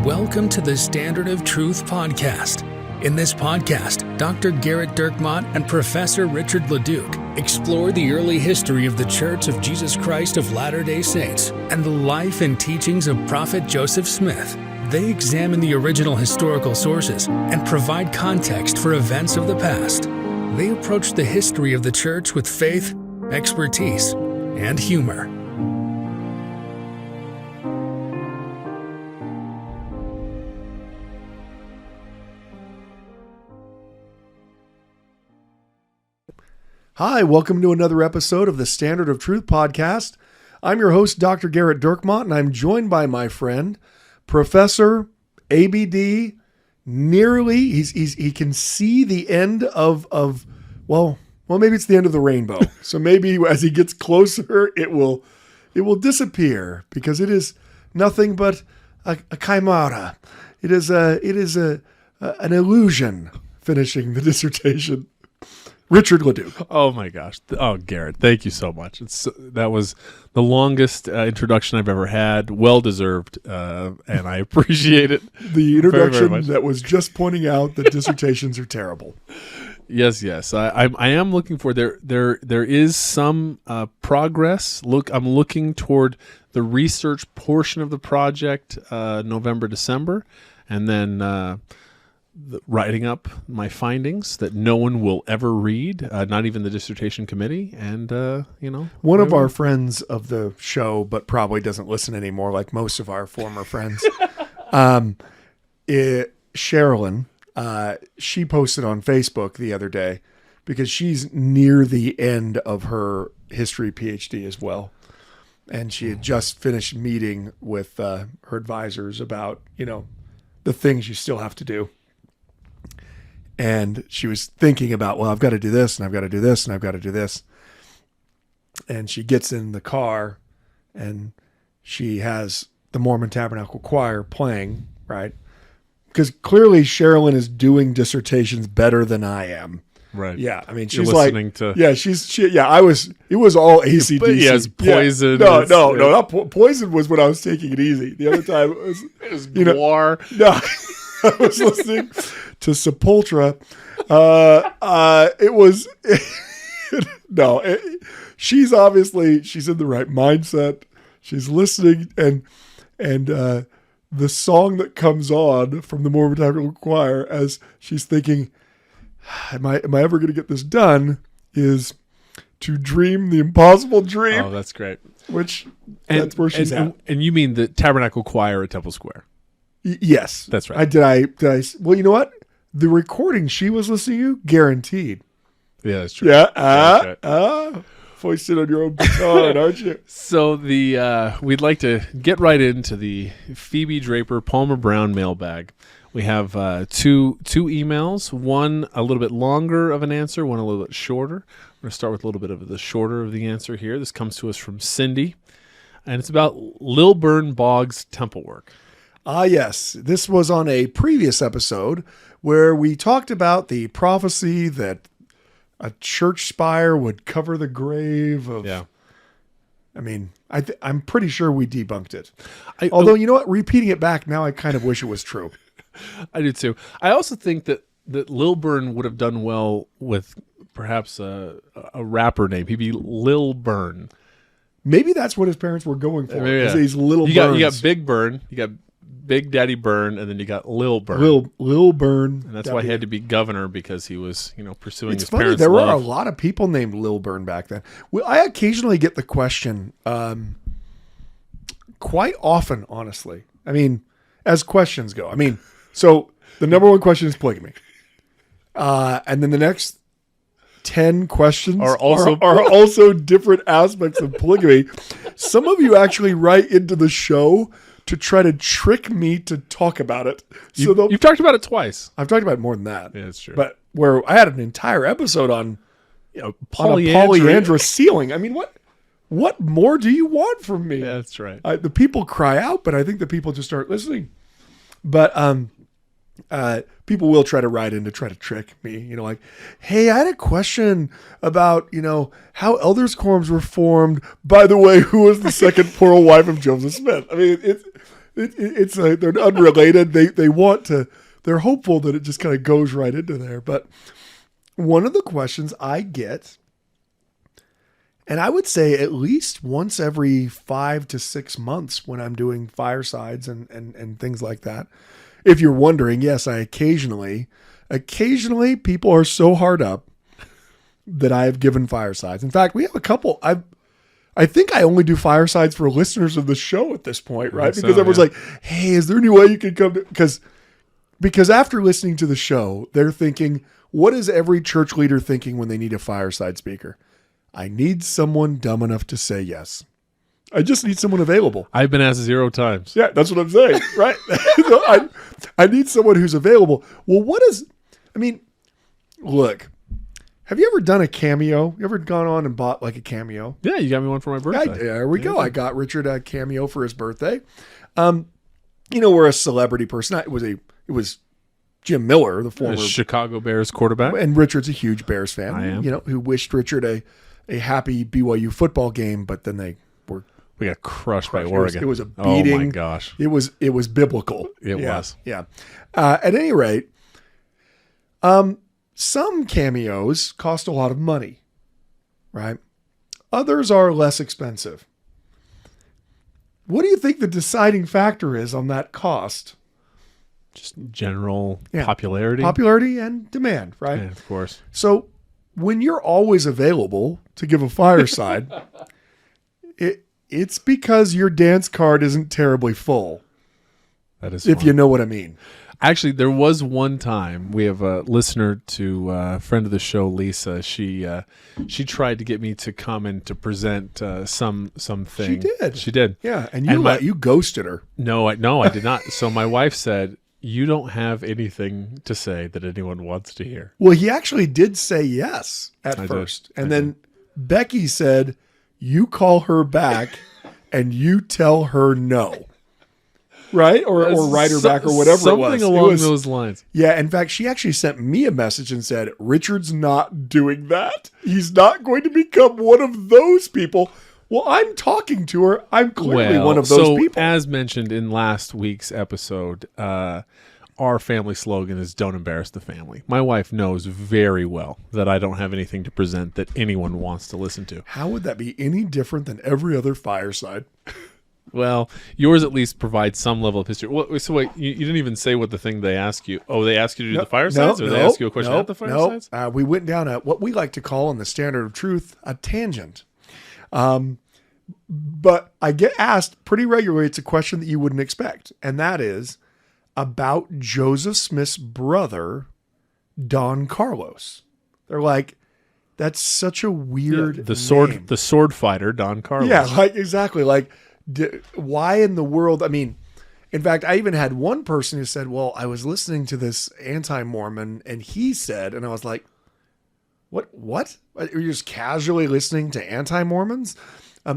Welcome to the Standard of Truth podcast. In this podcast, Dr. Garrett Dirkmott and Professor Richard Leduc explore the early history of the Church of Jesus Christ of Latter-day Saints and the life and teachings of Prophet Joseph Smith. They examine the original historical sources and provide context for events of the past. They approach the history of the Church with faith, expertise, and humor. Hi, welcome to another episode of the Standard of Truth podcast. I'm your host, Dr. Garrett Dirkmott, and I'm joined by my friend, Professor ABD. Nearly, he can see the end of well, maybe it's the end of the rainbow. So maybe as he gets closer, it will disappear because it is nothing but a chimera. It is an illusion. Finishing the dissertation. Richard Leduc. Oh my gosh. Oh, Garrett, thank you so much. That was the longest introduction I've ever had. Well deserved, and I appreciate it. The introduction very, very much. That was just pointing out that dissertations are terrible. Yes. I am looking for there is some progress. I'm looking toward the research portion of the project, November, December, and then writing up my findings that no one will ever read, not even the dissertation committee. And, one of our friends of the show, but probably doesn't listen anymore, like most of our former friends, Sherilyn, she posted on Facebook the other day because she's near the end of her history PhD as well. And she had just finished meeting with her advisors about, the things you still have to do. And she was thinking about, well, I've got to do this, and I've got to do this, and I've got to do this. And she gets in the car, and she has the Mormon Tabernacle Choir playing, right? Because clearly Sherilyn is doing dissertations better than I am. Right. Yeah. I mean, You're she's listening to. Yeah, it was all ACDC. But yes, Poison. Yeah. No, not Poison was when I was taking it easy. The other time it was Noir. No, I was listening to Sepultura. It was she's in the right mindset. She's listening, and the song that comes on from the Mormon Tabernacle Choir as she's thinking, am I ever going to get this done, is to dream the impossible dream. Oh, that's great. That's where she's at. And you mean the Tabernacle Choir at Temple Square? Yes. That's right. Did I? Well, you know what? The recording she was listening to, guaranteed. Yeah, that's true. Yeah. Foisted on your own baton, aren't you? So we'd like to get right into the Phoebe Draper Palmer Brown mailbag. We have two emails, one a little bit longer of an answer, one a little bit shorter. We're going to start with a little bit of the shorter of the answer here. This comes to us from Cindy, and it's about Lilburn Boggs temple work. Yes. This was on a previous episode where we talked about the prophecy that a church spire would cover the grave of... Yeah. I mean, I'm pretty sure we debunked it. Although, you know what? Repeating it back now, I kind of wish it was true. I do too. I also think that Lilburn would have done well with perhaps a rapper name. He'd be Lilburn. Maybe that's what his parents were going for. Yeah. These little you Burns. got Big Burn, you got Big Daddy Burn, and then you got Lil Burn. Lil Burn. And that's why he had to be governor, because he was, pursuing his funny, parents' there love. were a lot of people named Lil Burn back then. Well, I occasionally get the question, quite often, honestly. I mean, as questions go. I mean, so the number one question is polygamy. And then the next 10 questions are also different aspects of polygamy. Some of you actually write into the show to try to trick me to talk about it. So You've talked about it twice. I've talked about it more than that. Yeah, that's true. But where I had an entire episode on polyandrous polyandrous ceiling. I mean, what more do you want from me? Yeah, that's right. The people cry out, but I think the people just start listening. But people will try to write in to try to trick me, like, hey, I had a question about, how elders' quorums were formed. By the way, who was the second plural wife of Joseph Smith? I mean, It's like they're unrelated. They want to. They're hopeful that it just kind of goes right into there. But one of the questions I get, and I would say at least once every 5 to 6 months when I'm doing firesides and things like that. If you're wondering, yes, I occasionally people are so hard up that I have given firesides. In fact, we have a couple. I think I only do firesides for listeners of the show at this point, right? Because everyone's like, hey, is there any way you could come to, because after listening to the show, they're thinking, what is every church leader thinking when they need a fireside speaker? I need someone dumb enough to say yes. I just need someone available. I've been asked 0 times. Yeah, that's what I'm saying, right? I need someone who's available. Well, look, have you ever done a cameo? You ever gone on and bought like a cameo? Yeah, you got me one for my birthday. There we go. I got Richard a cameo for his birthday. We're a celebrity person. It was Jim Miller, the former Chicago Bears quarterback. And Richard's a huge Bears fan. I am. Who wished Richard a happy BYU football game, but then we got crushed by Oregon. It was a beating. Oh my gosh. It was biblical. It was. Yeah. At any rate, some cameos cost a lot of money, right? Others are less expensive. What do you think the deciding factor is on that cost? Just general popularity. Popularity and demand, right? Yeah, of course. So when you're always available to give a fireside, it's because your dance card isn't terribly full. That is if you know what I mean. Actually, there was one time we have a listener to a friend of the show, Lisa. She tried to get me to come and to present something. She did. Yeah, and you ghosted her. No, I did not. So my wife said, "You don't have anything to say that anyone wants to hear." Well, he actually did say yes at first, and then Becky said, "You call her back and you tell her no." Right? Or write her back or whatever it was. Something along those lines. Yeah. In fact, she actually sent me a message and said, Richard's not doing that. He's not going to become one of those people. Well, I'm talking to her. I'm clearly one of those people. As mentioned in last week's episode, our family slogan is "Don't embarrass the family." My wife knows very well that I don't have anything to present that anyone wants to listen to. How would that be any different than every other fireside? Well, yours at least provides some level of history. So wait, you didn't even say what the thing they ask you. Oh, they ask you to do the firesides, or they ask you a question at the firesides? No, we went down what we like to call in the Standard of Truth a tangent. But I get asked pretty regularly. It's a question that you wouldn't expect, and that is about Joseph Smith's brother, Don Carlos. They're like, that's such a weird name. The sword fighter, Don Carlos. Yeah, exactly. Why in the world? I mean, in fact, I even had one person who said, well, I was listening to this anti-Mormon and he said, and I was like, what? You're just casually listening to anti-Mormons?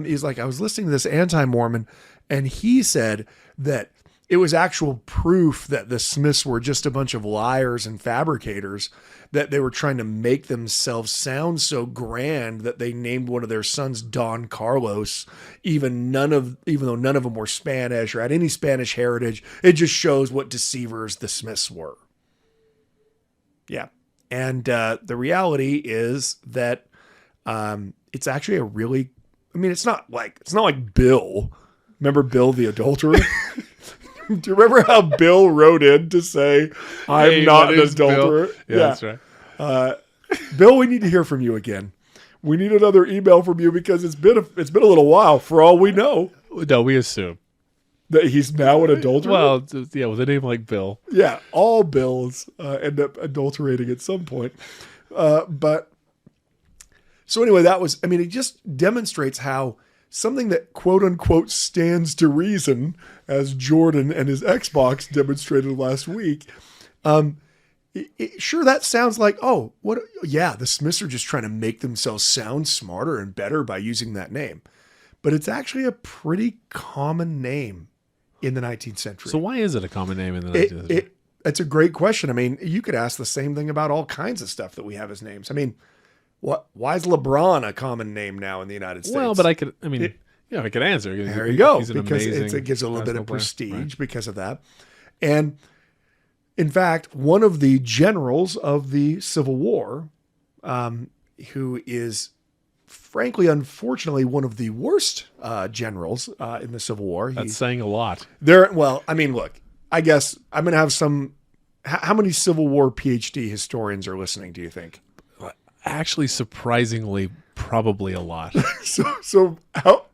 He's like, I was listening to this anti-Mormon and he said that it was actual proof that the Smiths were just a bunch of liars and fabricators, that they were trying to make themselves sound so grand that they named one of their sons Don Carlos, even though none of them were Spanish or had any Spanish heritage. It just shows what deceivers the Smiths were. Yeah. And the reality is that it's actually it's not like Bill. Remember Bill the adulterer? Do you remember how Bill wrote in to say, I'm not an adulterer? Yeah, that's right. Bill, we need to hear from you again. We need another email from you because it's been a little while for all we know. No, we assume that he's now an adulterer. Well, yeah, with a name like Bill. Yeah, all Bills end up adulterating at some point. But so anyway, it just demonstrates how something that quote unquote stands to reason, as Jordan and his Xbox demonstrated last week. Sure, that sounds like, the Smiths are just trying to make themselves sound smarter and better by using that name. But it's actually a pretty common name in the 19th century. So why is it a common name in the 19th century? It's a great question. I mean, you could ask the same thing about all kinds of stuff that we have as names. I mean, why is LeBron a common name now in the United States? Well, but Yeah, I can answer. There you go. He's an Because amazing it gives a little bit of basketball player. prestige Right. because of that. And in fact, one of the generals of the Civil War, who is frankly, unfortunately, one of the worst generals in the Civil War. That's saying a lot. Well, I mean, look, I guess I'm going to have some. How many Civil War PhD historians are listening, do you think? Actually, surprisingly, probably a lot. So how,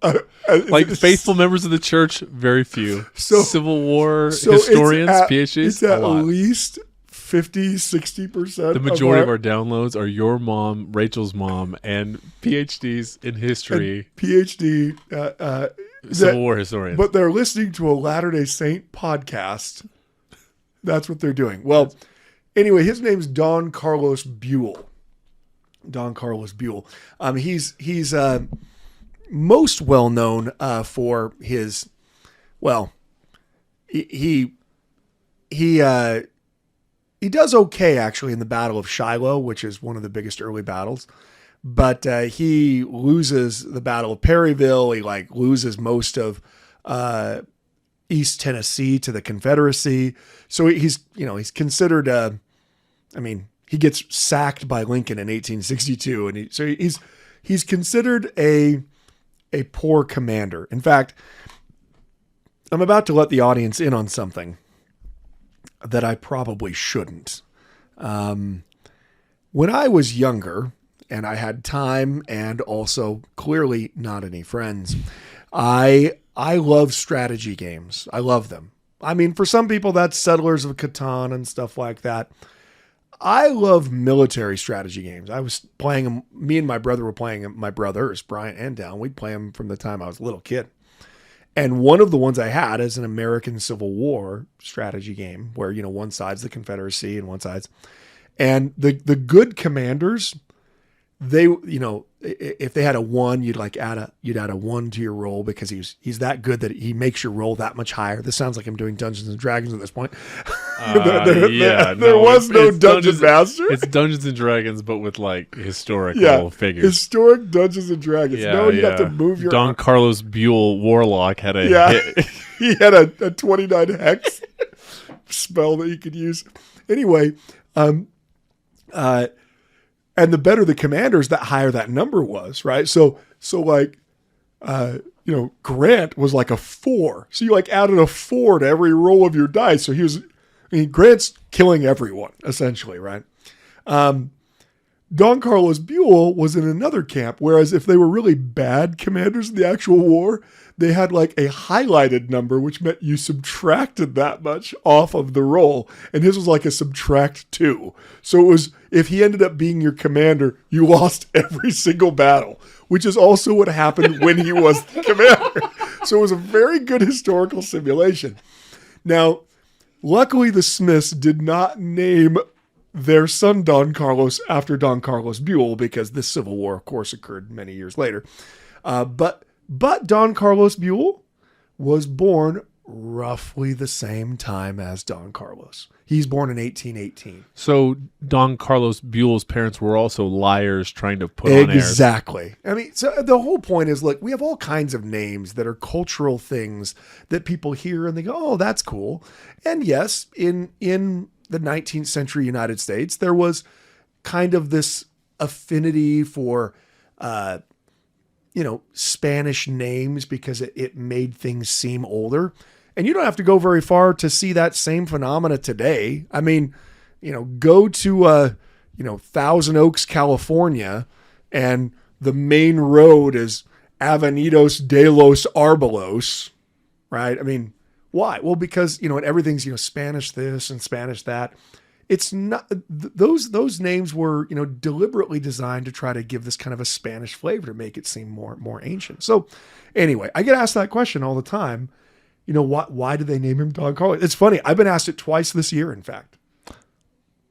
Like faithful members of the church, very few. So- Civil War so historians, PhDs, it's at a lot. least 50, 60%. The majority of our downloads are your mom, Rachel's mom, and PhDs in history, PhD Civil War historians. but they're listening to a Latter-day Saint podcast. That's what they're doing. Well, anyway, his name's Don Carlos Buell. Don Carlos Buell. He's most well known for his. Well, he does okay actually in the Battle of Shiloh, which is one of the biggest early battles. But he loses the Battle of Perryville. He loses most of East Tennessee to the Confederacy. So he's considered. He gets sacked by Lincoln in 1862, and he's considered a poor commander. In fact, I'm about to let the audience in on something that I probably shouldn't. When I was younger and I had time and also clearly not any friends, I love strategy games. I love them. I mean, for some people that's Settlers of Catan and stuff like that. I love military strategy games. I was playing them. Me and my brother were playing them. My brothers, Brian and Down, we'd play them from the time I was a little kid. And one of the ones I had is an American Civil War strategy game where, one side's the Confederacy and one side's. And the good commanders, they, if they had a 1, you'd add a 1 to your roll because he's that good that he makes your roll that much higher. This sounds like I'm doing Dungeons and Dragons at this point. There was no Dungeon Master. It's Dungeons and Dragons, but with historical figures. Historic Dungeons and Dragons. Yeah, you have to move your Don Carlos Buell Warlock had a hit. He had a 29 hex spell that you could use. Anyway, and the better the commanders, the higher that number was, right? So Grant was like a 4. So you added a 4 to every roll of your dice. So Grant's killing everyone, essentially, right? Don Carlos Buell was in another camp, whereas if they were really bad commanders in the actual war, they had a highlighted number, which meant you subtracted that much off of the roll. And his was a subtract 2. So it was, if he ended up being your commander, you lost every single battle, which is also what happened when he was the commander. So it was a very good historical simulation. Now, luckily the Smiths did not name their son Don Carlos after Don Carlos Buell because this Civil War, of course, occurred many years later. But Don Carlos Buell was born roughly the same time as Don Carlos. He's born in 1818. So Don Carlos Buell's parents were also liars trying to put on airs. Exactly. I mean, so the whole point is, look, we have all kinds of names that are cultural things that people hear and they go, oh, that's cool. And yes, in the 19th century United States, there was kind of this affinity for Spanish names because it made things seem older. And you don't have to go very far to see that same phenomena today. I mean, go to, Thousand Oaks, California, and the main road is Avenidos de los Arbolos, right? I mean, why? Well, because, everything's, Spanish this and Spanish that. It's not, those names were, deliberately designed to try to give this kind of a Spanish flavor to make it seem more ancient. So anyway, I get asked that question all the time. Why did they name him Don Carlos? It's funny. I've been asked it twice this year, in fact.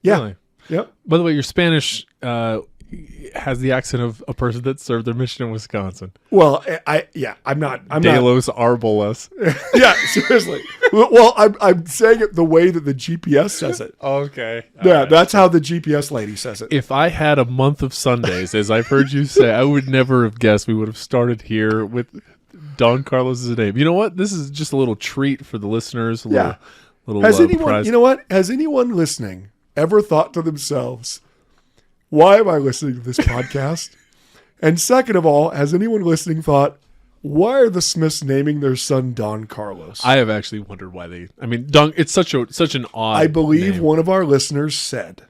Yeah. Really? Yep. By the way, your Spanish has the accent of a person that served their mission in Wisconsin. Well, I'm not. De los Arboles. Yeah, seriously. Well, I'm saying it the way that the GPS says it. Okay. Yeah, that's how the GPS lady says it. If I had a month of Sundays, as I've heard you say, I would never have guessed we would have started here with Don Carlos is a name. You know what? This is just a little treat for the listeners. Has anyone, you know what? Has anyone listening ever thought to themselves, why am I listening to this podcast? And second of all, has anyone listening thought, why are the Smiths naming their son Don Carlos? I have actually wondered why they. I mean, Don. It's such an odd. I believe name. one of our listeners said,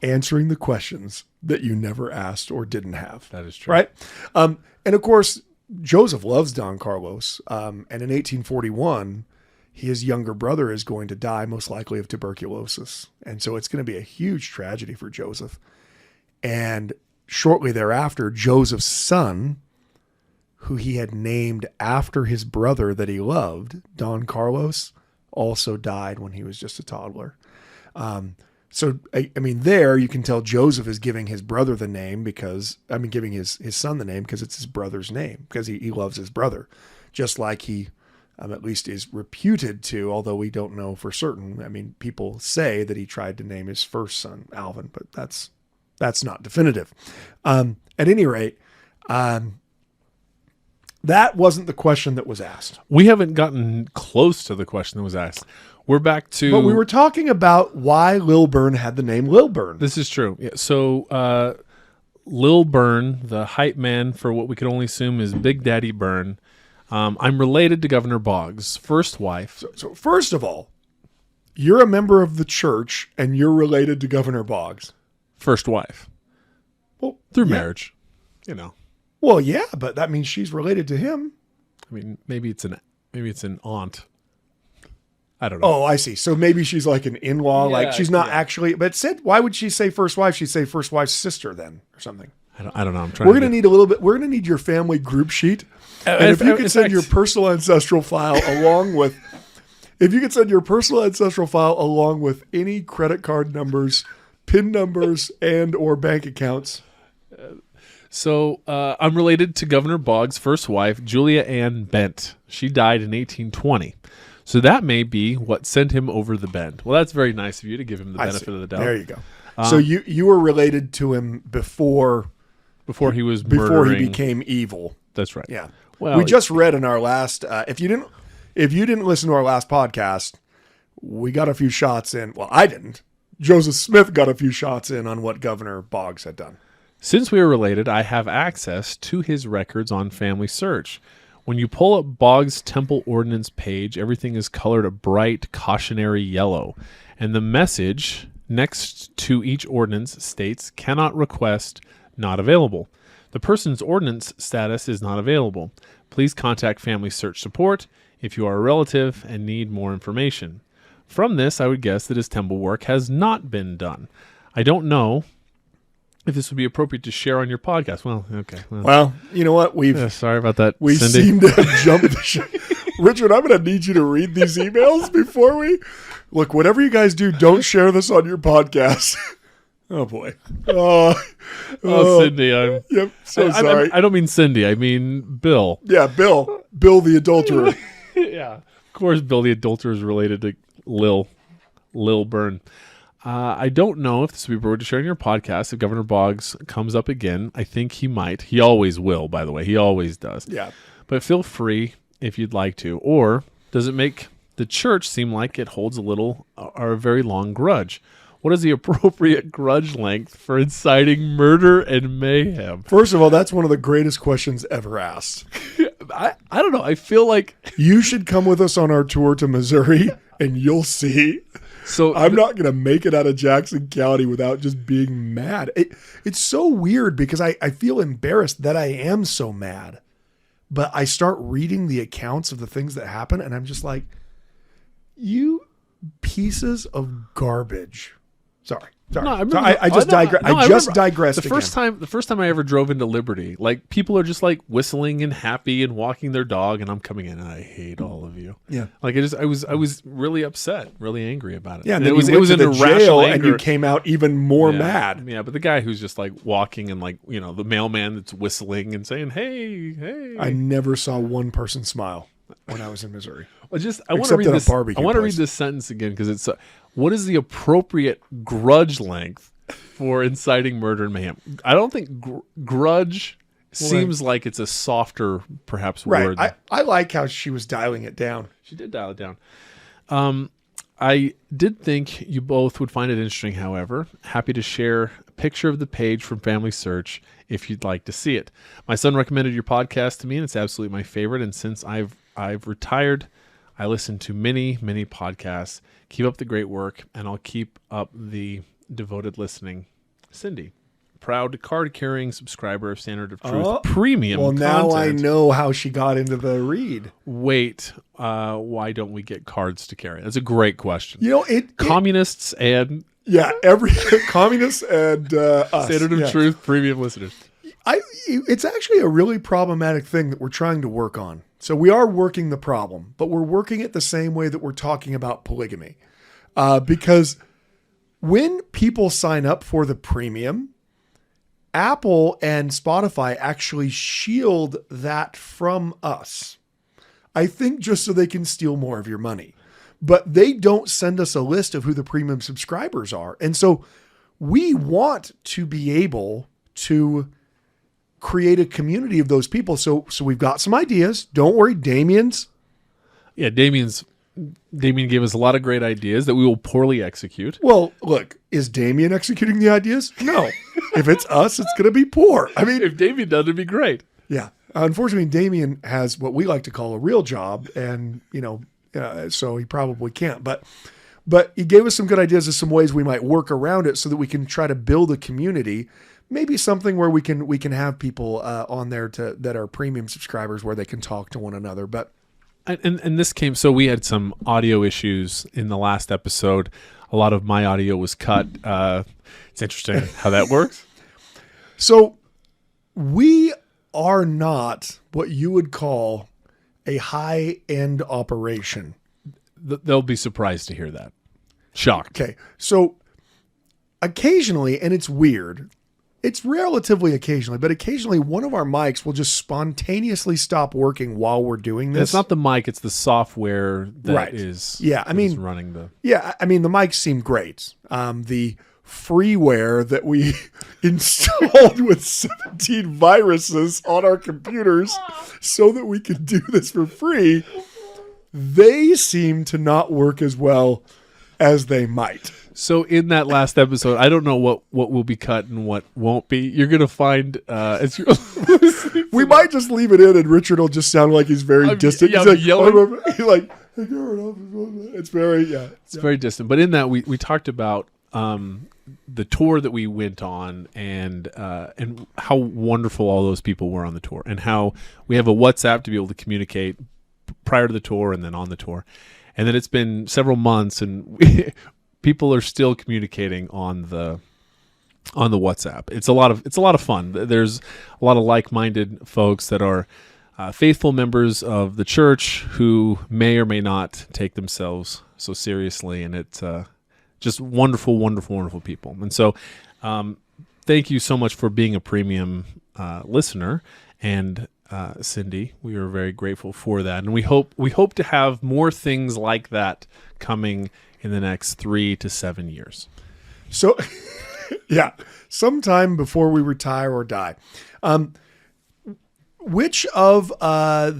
answering the questions that you never asked or didn't have. That is true, right? And of course, Joseph loves Don Carlos. And in 1841, his younger brother is going to die, most likely of tuberculosis, and so it's going to be a huge tragedy for Joseph. And shortly thereafter, Joseph's son, who he had named after his brother that he loved, Don Carlos, also died when he was just a toddler. So, I mean, there you can tell Joseph is giving his brother the name giving his son the name because it's his brother's name, because he loves his brother, just like he at least is reputed to, although we don't know for certain. I mean, people say that he tried to name his first son Alvin, but that's not definitive. At any rate, that wasn't the question that was asked. We haven't gotten close to the question that was asked. We're back to... But we were talking about why Lilburn had the name Lilburn. This is true. Yeah. So Lilburn, the hype man for what we could only assume is Big Daddy Burn. I'm related to Governor Boggs' first wife. So first of all, you're a member of the church and you're related to Governor Boggs. First wife. Well, through yeah. marriage, you know. Well, yeah, but that means she's related to him. I mean, maybe it's an aunt. I don't know. Oh, I see. So maybe she's like an in-law, like she's not actually. But why would she say first wife? She'd say first wife's sister then, or something. I don't know. I'm trying. We're gonna need a little bit. We're gonna need your family group sheet, and if you could send your personal ancestral file along with, any credit card numbers, PIN numbers, and or bank accounts. So I'm related to Governor Boggs' first wife, Julia Ann Bent. She died in 1820. So that may be what sent him over the bend. Well, that's very nice of you to give him the benefit of the doubt. There you go. So you were related to him before he was before murdering. he became evil. That's right. Yeah. Well, we just read in our last. If you didn't listen to our last podcast, we got a few shots in. Well, I didn't. Joseph Smith got a few shots in on what Governor Boggs had done. Since we are related, I have access to his records on Family Search. When you pull up Boggs' Temple Ordinance page, everything is colored a bright cautionary yellow, and the message next to each ordinance states, "Cannot request, not available." The person's ordinance status is not available. Please contact Family Search Support if you are a relative and need more information. From this, I would guess that his temple work has not been done. I don't know if this would be appropriate to share on your podcast. Well, okay. Well, you know what? Sorry about that, we Cindy. seem to have jumped the ship. Richard, I'm going to need you to read these emails before we... Look, whatever you guys do, don't share this on your podcast. Oh, boy. Oh, Cindy. Yep, sorry. I don't mean Cindy. I mean Bill. Yeah, Bill. Bill the adulterer. Yeah. Of course, Bill the adulterer is related to Lil Burn. I don't know if this would be appropriate to share on your podcast. If Governor Boggs comes up again, I think he might. He always will, by the way. He always does. Yeah. But feel free if you'd like to. Or does it make the church seem like it holds a very long grudge? What is the appropriate grudge length for inciting murder and mayhem? First of all, that's one of the greatest questions ever asked. I don't know. I feel like you should come with us on our tour to Missouri and you'll see. So I'm not going to make it out of Jackson County without just being mad. It's so weird because I feel embarrassed that I am so mad. But I start reading the accounts of the things that happen and I'm just like, you pieces of garbage. Sorry. No, I just digressed. The first time I ever drove into Liberty, like people are just like whistling and happy and walking their dog, and I'm coming in and I hate all of you. Yeah, like I was really upset, really angry about it. Yeah, and then it was in the jail, and you came out even more mad. Yeah, but the guy who's just like walking and like the mailman that's whistling and saying hey. I never saw one person smile when I was in Missouri. I want to read this sentence again because it's. What is the appropriate grudge length for inciting murder and mayhem? I don't think grudge seems like it's a softer, perhaps, Right. word. I like how she was dialing it down. She did dial it down. I did think you both would find it interesting, however. Happy to share a picture of the page from Family Search if you'd like to see it. My son recommended your podcast to me, and it's absolutely my favorite. And since I've retired, I listen to many, many podcasts. Keep up the great work, and I'll keep up the devoted listening. Cindy, proud card-carrying subscriber of Standard of Truth Premium Well, now I content. know how she got into the read. Wait, why don't we get cards to carry? That's a great question. You know, Communists and every communists and us. Standard of Truth Premium listeners. It's actually a really problematic thing that we're trying to work on. So we are working the problem, but we're working it the same way that we're talking about polygamy. Because when people sign up for the premium, Apple and Spotify actually shield that from us. I think just so they can steal more of your money. But they don't send us a list of who the premium subscribers are. And so we want to be able to create a community of those people. So we've got some ideas. Don't worry, Damien gave us a lot of great ideas that we will poorly execute. Well, look, is Damien executing the ideas? No. If it's us, it's going to be poor. I mean, If Damien does, it'd be great. yeah. Unfortunately, Damien has what we like to call a real job, and so he probably can't. But he gave us some good ideas of some ways we might work around it so that we can try to build a community. Maybe something where we can have people on there that are premium subscribers where they can talk to one another. But And this came, so we had some audio issues in the last episode. A lot of my audio was cut. It's interesting how that works. So we are not what you would call a high-end operation. They'll be surprised to hear that. Shocked. Okay. So occasionally, and it's weird, it's relatively occasionally, but occasionally one of our mics will just spontaneously stop working while we're doing this. It's not the mic, it's the software that Right. is Yeah, I mean, running the... Yeah, I mean, the mics seem great. The freeware that we installed with 17 viruses on our computers so that we could do this for free, they seem to not work as well as they might. So in that last episode, I don't know what will be cut and what won't be. You're going to find... as you're We might just leave it in, and Richard will just sound like he's very distant. yeah, He's like, yelling. he's like, it's very, yeah. It's very distant. But in that, we talked about the tour that we went on and how wonderful all those people were on the tour, and how we have a WhatsApp to be able to communicate prior to the tour and then on the tour. And then it's been several months, and people are still communicating on the WhatsApp. It's a lot of fun. There's a lot of like-minded folks that are faithful members of the church who may or may not take themselves so seriously, and it's just wonderful, wonderful, wonderful people. And so, thank you so much for being a premium listener, and Cindy, we are very grateful for that, and we hope to have more things like that coming in the next 3 to 7 years. So, yeah, sometime before we retire or die. Which of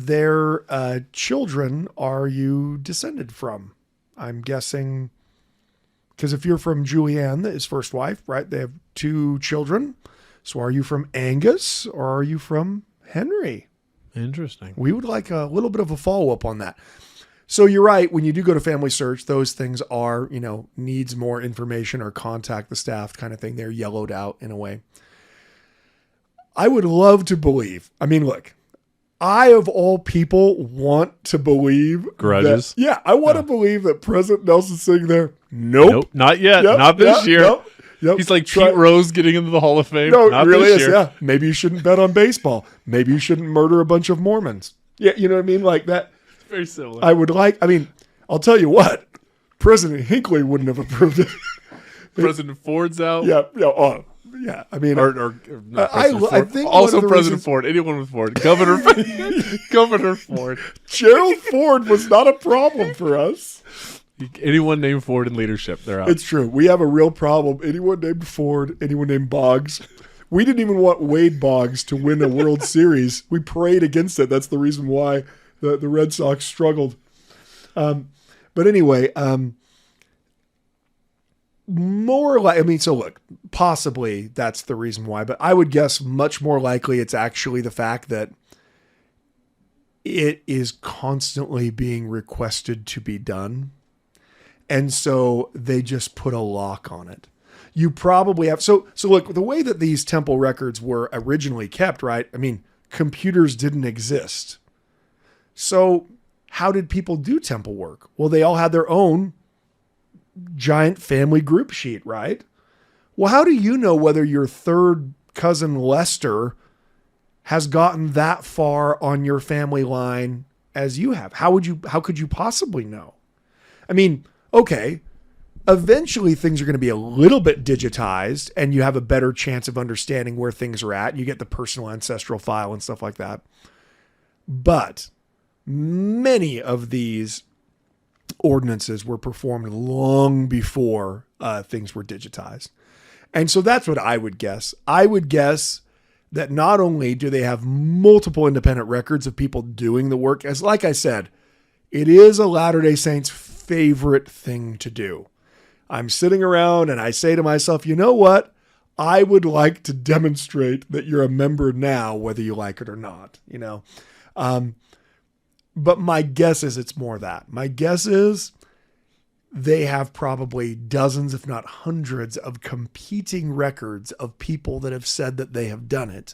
their children are you descended from? I'm guessing, because if you're from Julianne, his first wife, right? They have 2 children. So are you from Angus or are you from Henry? Interesting. We would like a little bit of a follow-up on that. So you're right. When you do go to Family Search, those things are, needs more information or contact the staff kind of thing. They're yellowed out in a way. I would love to believe. I mean, look, I, of all people, want to believe. Grudges? I want to believe that President Nelson's sitting there. Nope. Not yet. Yep, Not this year. Yep. He's like Pete Rose getting into the Hall of Fame. No, Not it really this is. year. Yeah. Maybe you shouldn't bet on baseball. Maybe you shouldn't murder a bunch of Mormons. Yeah. You know what I mean? Like that. Very similar. I'll tell you what, President Hinckley wouldn't have approved it. President Ford's out. Yeah. Yeah. I mean, Or not I President Ford. think Also one of the President reasons- Ford. Anyone with Ford. Governor Governor Ford. Gerald Ford was not a problem for us. Anyone named Ford in leadership, they're out. It's true. We have a real problem. Anyone named Ford, anyone named Boggs, We didn't even want Wade Boggs to win a World Series. We prayed against it. That's the reason why the Red Sox struggled. But anyway, more like, I mean, so look, possibly that's the reason why, but I would guess much more likely it's actually the fact that it is constantly being requested to be done. And so they just put a lock on it. You probably have, so look, the way that these temple records were originally kept, right? I mean, computers didn't exist. So how did people do temple work? Well, they all had their own giant family group sheet, right? Well, how do you know whether your third cousin Lester has gotten that far on your family line as you have? How could you possibly know? I mean, okay, eventually things are going to be a little bit digitized and you have a better chance of understanding where things are at. You get the personal ancestral file and stuff like that. But many of these ordinances were performed long before things were digitized. And so that's what I would guess. I would guess that not only do they have multiple independent records of people doing the work, as like I said, it is a Latter-day Saints' favorite thing to do. I'm sitting around and I say to myself, you know what? I would like to demonstrate that you're a member now, whether you like it or not, you know? But my guess is it's more that. My guess is they have probably dozens, if not hundreds, of competing records of people that have said that they have done it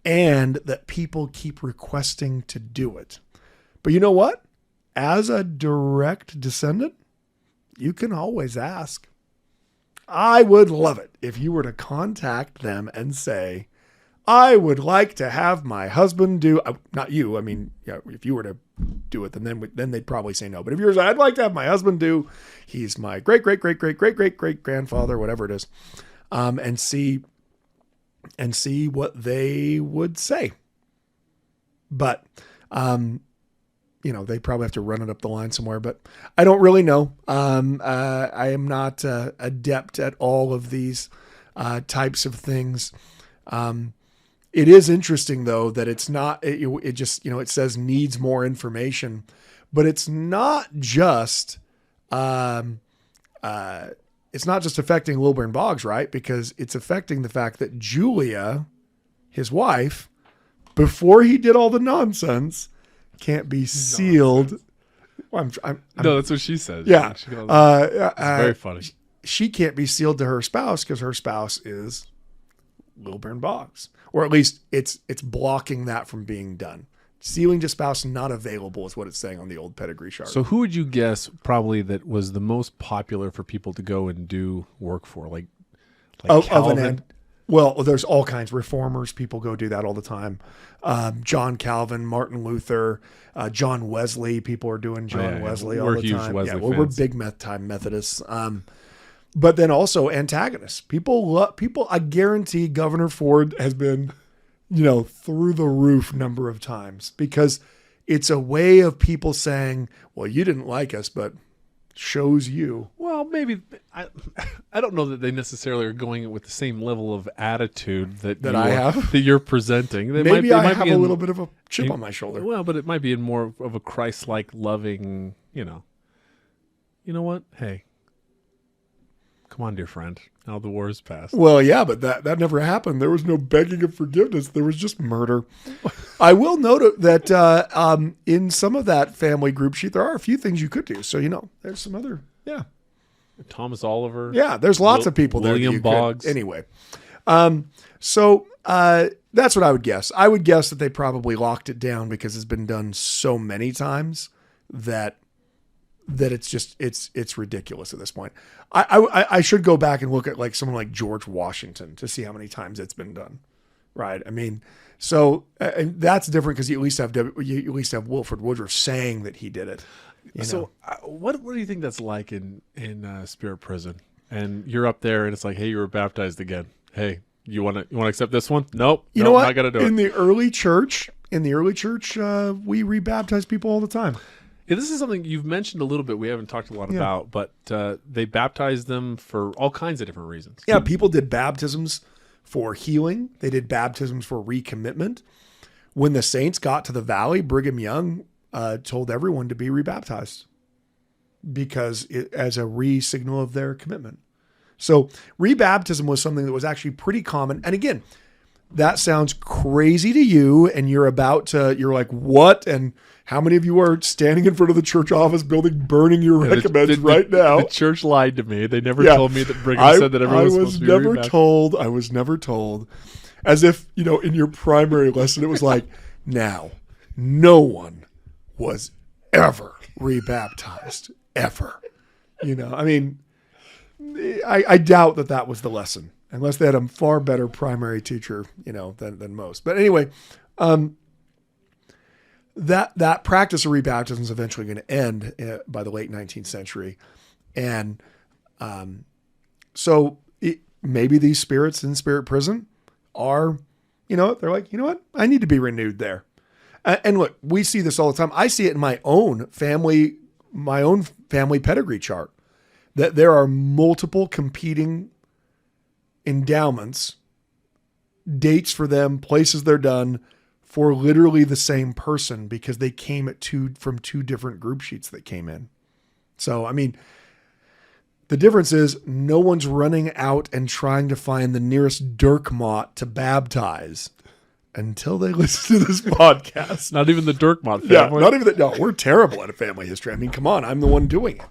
and that people keep requesting to do it. But you know what? As a direct descendant, you can always ask. I would love it if you were to contact them and say, I would like to have my husband do, not you, I mean, if you were to do it, then they'd probably say no. But if you're saying, I'd like to have my husband do, he's my great-great-great-great-great-great-great-grandfather, whatever it is, and see what they would say. But, they probably have to run it up the line somewhere, but I don't really know. I am not adept at all of these types of things. It is interesting though, that it's not, it just, it says needs more information, but it's not just, it's not just affecting Lilburn Boggs, right? Because it's affecting the fact that Julia, his wife, before he did all the nonsense, can't be sealed. Well, no, that's what she says. Yeah. It's very funny. She can't be sealed to her spouse because her spouse is Lilburn Boggs, or at least it's blocking that from being done. Sealing to spouse not available is what it's saying on the old pedigree chart. So who would you guess probably that was the most popular for people to go and do work for? Like Calvin? Of an end. Well, there's all kinds. Reformers, people go do that all the time. John Calvin, Martin Luther, John Wesley. People are doing Wesley all the time. Wesley fans. We're big time Methodists. But then also antagonists. People. I guarantee Governor Ford has been, through the roof number of times, because it's a way of people saying, "Well, you didn't like us, but shows you." Well, maybe I don't know that they necessarily are going with the same level of attitude that I have, that you're presenting. Maybe I have a little bit of a chip on my shoulder. Well, but it might be in more of a Christ-like, loving. You know what? Hey, come on, dear friend. Now the war is past. Well, yeah, but that never happened. There was no begging of forgiveness. There was just murder. I will note that in some of that family group sheet, there are a few things you could do. So, there's some other, yeah. Thomas Oliver. Yeah, there's lots of people there. William Boggs. Anyway. So that's what I would guess. I would guess that they probably locked it down because it's been done so many times that it's just, it's ridiculous at this point. I should go back and look at like someone like George Washington to see how many times it's been done. Right. I mean, so and that's different because you at least have Wilford Woodruff saying that he did it. So what do you think that's like in Spirit Prison? And you're up there and it's like, hey, you were baptized again. Hey, you want to accept this one? Nope. You know what? I got to do it. In the early church, we rebaptize people all the time. Yeah, this is something you've mentioned a little bit. We haven't talked a lot about, but they baptized them for all kinds of different reasons. Yeah, people did baptisms for healing. They did baptisms for recommitment. When the saints got to the valley, Brigham Young told everyone to be rebaptized because as a re-signal of their commitment. So rebaptism was something that was actually pretty common. And again, that sounds crazy to you, and you're like, what? And how many of you are standing in front of the church office building, burning your recommends right now? The church lied to me. They never told me that Brigham said that everyone was supposed to be rebaptized. I was never told. As if, in your primary lesson, it was like, now, no one was ever rebaptized, ever. I doubt that was the lesson. Unless they had a far better primary teacher, than most. But anyway, that practice of rebaptism is eventually going to end by the late 19th century. And maybe these spirits in spirit prison are, they're like, you know what? I need to be renewed there. And look, we see this all the time. I see it in my own family pedigree chart, that there are multiple competing endowments, dates for them, places they're done for literally the same person because they came from two different group sheets that came in. So, the difference is no one's running out and trying to find the nearest Dirk-Mott to baptize until they listen to this podcast. Not even the Dirk-Mott family. Yeah, not even that. No, we're terrible at a family history. Come on, I'm the one doing it.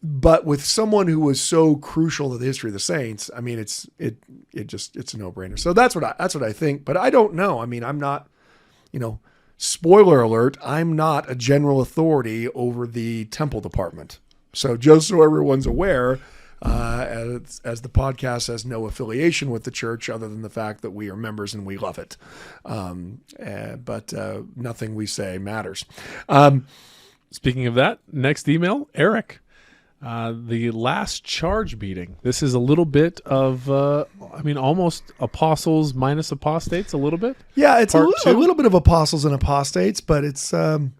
But with someone who was so crucial to the history of the saints, it's a no-brainer. So that's what I think. But I don't know. I'm not, spoiler alert, I'm not a general authority over the temple department. So just so everyone's aware, as the podcast has no affiliation with the church other than the fact that we are members and we love it. But nothing we say matters. Speaking of that, next email, Eric. The last charge beating. This is a little bit of, almost apostles minus apostates, a little bit. Yeah, it's a little bit of apostles and apostates, but it's more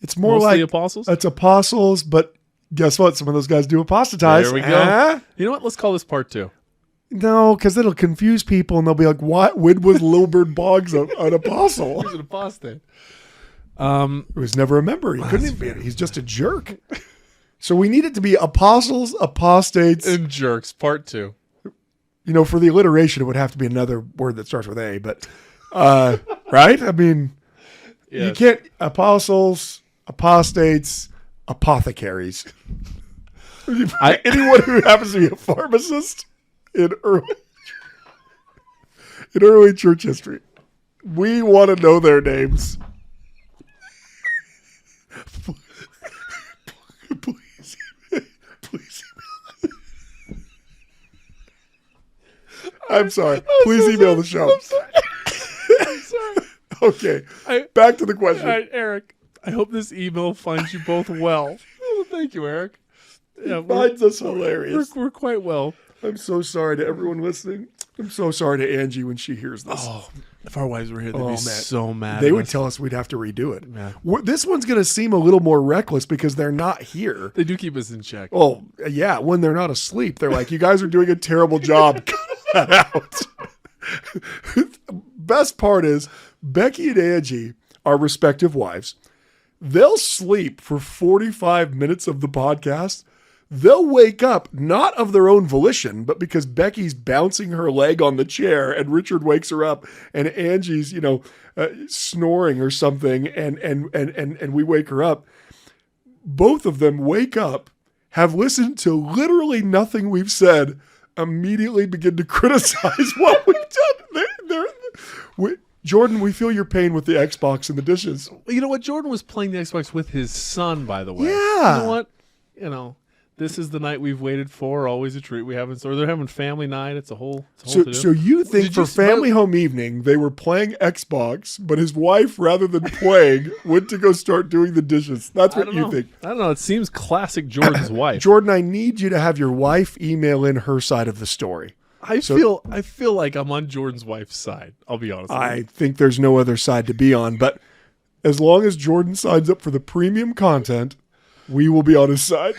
mostly like apostles. It's apostles, but guess what? Some of those guys do apostatize. There we go. You know what? Let's call this part 2. No, because it'll confuse people, and they'll be like, "What? When was Lilbert Boggs an apostle? He's an apostate. He was never a member. He couldn't even be. He's just a jerk." So we need it to be apostles, apostates, and jerks, part 2. For the alliteration, it would have to be another word that starts with A, but, right? Yes. You can't, apostles, apostates, apothecaries. Anyone who happens to be a pharmacist in early church history, we want to know their names. Please. I'm sorry. Please email the show. I'm sorry. Okay. Back to the question. All right, Eric. I hope this email finds you both well. Oh, thank you, Eric. Yeah, it finds us hilarious. We're quite well. I'm so sorry to everyone listening. I'm so sorry to Angie when she hears this. Oh, if our wives were here, they'd be so mad. They would tell us we'd have to redo it. Yeah. This one's going to seem a little more reckless because they're not here. They do keep us in check. Oh, yeah. When they're not asleep, they're like, you guys are doing a terrible job. Cut that out. Best part is Becky and Angie, our respective wives, they'll sleep for 45 minutes of the podcast. They'll wake up, not of their own volition, but because Becky's bouncing her leg on the chair and Richard wakes her up and Angie's, snoring or something and we wake her up. Both of them wake up, have listened to literally nothing we've said, immediately begin to criticize what we've done. Jordan, we feel your pain with the Xbox and the dishes. You know what? Jordan was playing the Xbox with his son, by the way. Yeah. You know what? This is the night we've waited for. Always a treat. Or they're having family night. It's a whole to-do. So you think for family home evening, they were playing Xbox, but his wife, rather than playing, went to go start doing the dishes. That's what you think. I don't know. It seems classic Jordan's wife. Jordan, I need you to have your wife email in her side of the story. I feel like I'm on Jordan's wife's side. I'll be honest. I think there's no other side to be on, but as long as Jordan signs up for the premium content, we will be on his side.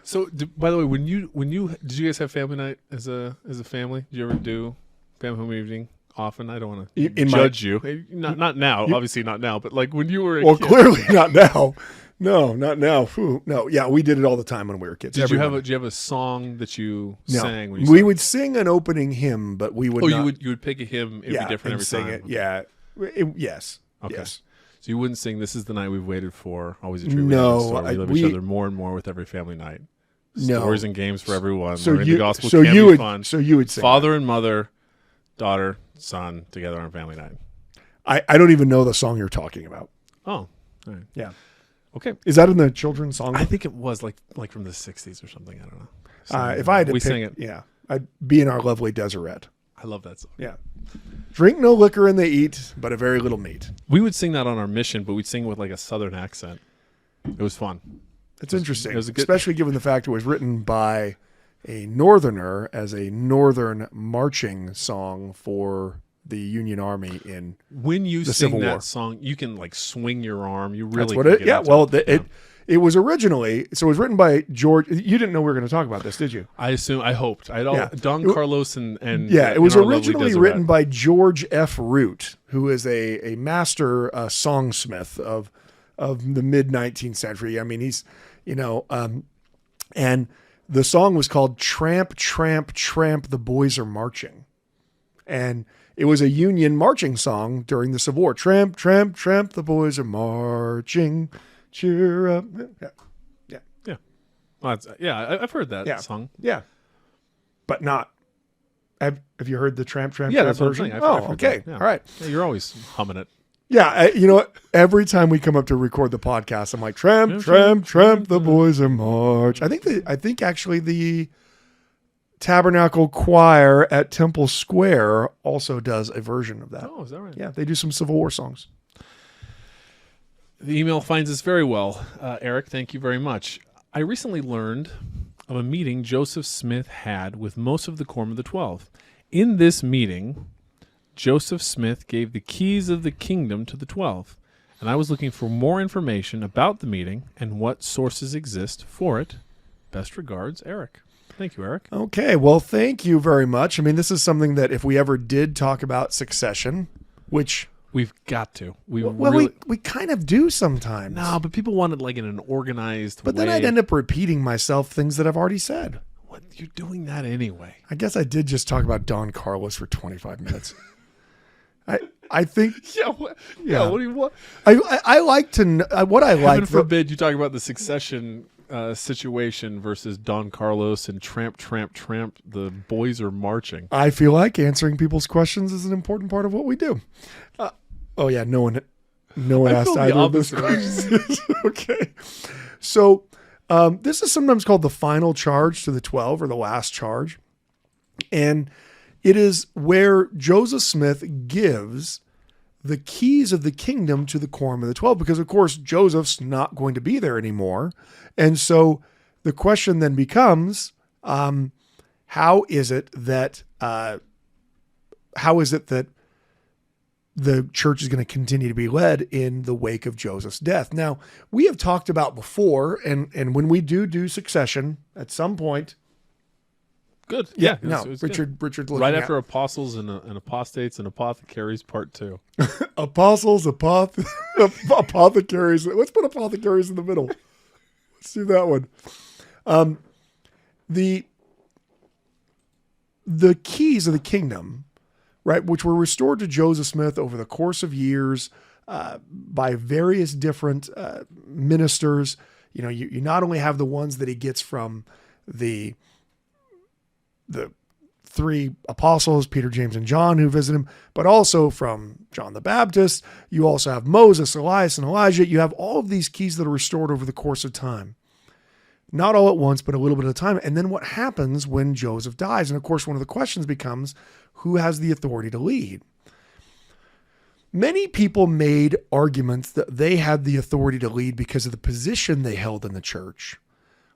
So, by the way, when you did you guys have family night as a family? Did you ever do family home evening often? I don't want to judge you. Not now, obviously not now, but like when you were a kid. Clearly not now. No, not now. No, yeah, we did it all the time when we were kids. Did you have a song that you sang? When you we would sing an opening hymn, but we would. You would pick a hymn. It'd be different every sing time. It. Yeah. Yes. Okay. Yes. So you wouldn't sing "This Is the Night We've Waited For." Always a true. No, we love each other more and more with every family night. No. Stories and games for everyone. So Learning the gospel so can you be would, fun. So you would sing Father and mother, daughter, son together on family night. I don't even know the song you're talking about. Oh, all right. Yeah. Okay. Is that in the children's song? I think it was like from the 60s or something. I don't know. So, if I had to we pick, sing it. Yeah, I'd be in Our Lovely Deseret. I love that song. Yeah. Drink no liquor and they eat, but a very little meat. We would sing that on our mission, but we'd sing with like a southern accent. It was fun. It's interesting, it was a good, especially given the fact it was written by a northerner as a northern marching song for the Union Army in when you the sing Civil that War. song, you can like swing your arm. You really That's what can it. get Yeah. into Well, it. it was originally so it was written by George. You didn't know we were going to talk about this, did you? I assume. I hoped. Don Carlos and yeah. It was Our Lovely originally Deseret. written by George F. Root, who is a master songsmith of the mid 19th century. I mean, he's and the song was called "Tramp, Tramp, Tramp, the Boys Are Marching," and it was a Union marching song during the Civil War. Tramp, tramp, tramp, the boys are marching. Cheer up. Yeah. Well, I've heard that song. Yeah. But not. Have you heard the Tramp, Tramp, Yeah, Tramp that's what I'm version? saying. I've heard okay. that. Yeah. All right. Yeah, you're always humming it. Yeah. You know what? Every time we come up to record the podcast, I'm like, tramp, tramp, tramp, the boys are march. I think actually the Tabernacle Choir at Temple Square also does a version of that. Oh, is that right? Yeah, they do some Civil War songs. The email finds us very well. Eric, thank you very much. I recently learned of a meeting Joseph Smith had with most of the Quorum of the 12. In this meeting, Joseph Smith gave the keys of the kingdom to the 12, and I was looking for more information about the meeting and what sources exist for it. Best regards, Eric. Thank you, Eric. Okay, well, thank you very much. I mean, this is something that if we ever did talk about succession, which we've got to, we kind of do sometimes. No, but people want it like in an organized way. But then I'd end up repeating myself things that I've already said. What, you're doing that anyway. I guess I did just talk about Don Carlos for 25 minutes. I think. What do you want? I like to. What I like. Heaven forbid you talk about the succession situation versus Don Carlos and Tramp, Tramp, Tramp. The boys are marching. I feel like answering people's questions is an important part of what we do. Oh yeah, no one asked either of those questions. Okay, so this is sometimes called the final charge to the 12 or the last charge, and it is where Joseph Smith gives the keys of the kingdom to the Quorum of the 12, because of course Joseph's not going to be there anymore. And so the question then becomes, how is it that the church is going to continue to be led in the wake of Joseph's death? Now, we have talked about before, and when we do succession at some point. Good. Yeah. It's Richard looking right after Apostles and Apostates and Apothecaries Part 2. Apostles, apothecaries. Let's put apothecaries in the middle. Let's do that one. The keys of the kingdom, right, which were restored to Joseph Smith over the course of years by various different ministers. You know, you not only have the ones that he gets from the three apostles, Peter, James, and John, who visit him, but also from John the Baptist. You also have Moses, Elias, and Elijah. You have all of these keys that are restored over the course of time. Not all at once, but a little bit at a time. And then what happens when Joseph dies? And of course, one of the questions becomes, who has the authority to lead? Many people made arguments that they had the authority to lead because of the position they held in the church,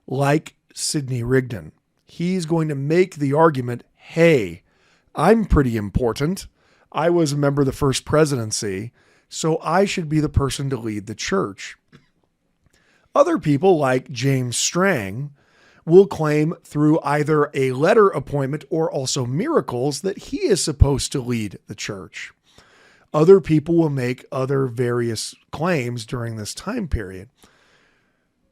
like Sidney Rigdon. He's going to make the argument, hey, I'm pretty important. I was a member of the first presidency, so I should be the person to lead the church. Other people, like James Strang, will claim through either a letter appointment or also miracles that he is supposed to lead the church. Other people will make other various claims during this time period.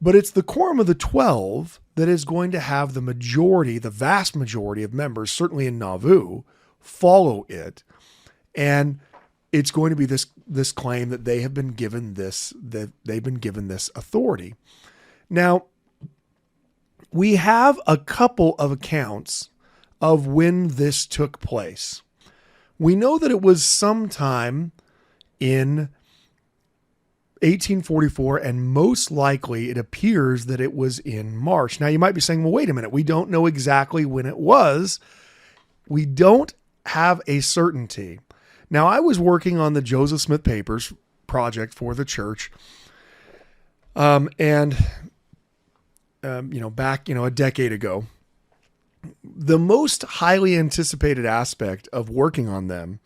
But it's the Quorum of the 12 that is going to have the majority, the vast majority of members, certainly in Nauvoo, follow it. And it's going to be this claim that they have been given this authority. Now, we have a couple of accounts of when this took place. We know that it was sometime in 1844, and most likely it appears that it was in March. Now, you might be saying, well, wait a minute. We don't know exactly when it was. We don't have a certainty. Now, I was working on the Joseph Smith Papers project for the church. Back, a decade ago, the most highly anticipated aspect of working on them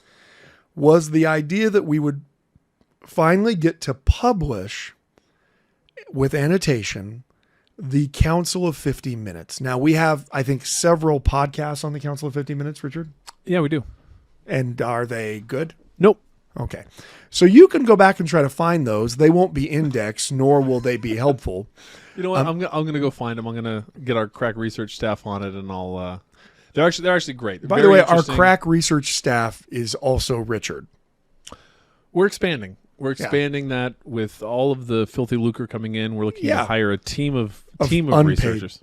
was the idea that we would finally get to publish with annotation the Council of 50 Minutes. Now, we have, I think, several podcasts on the Council of 50 Minutes, Richard. Yeah, we do. And are they good? Nope. Okay. So you can go back and try to find those. They won't be indexed, nor will they be helpful. You know what? I'm gonna go find them. I'm gonna get our crack research staff on it, and I'll. They're actually great. By the way, our crack research staff is also Richard. We're expanding. We're expanding that with all of the filthy lucre coming in. We're looking to hire a team of researchers.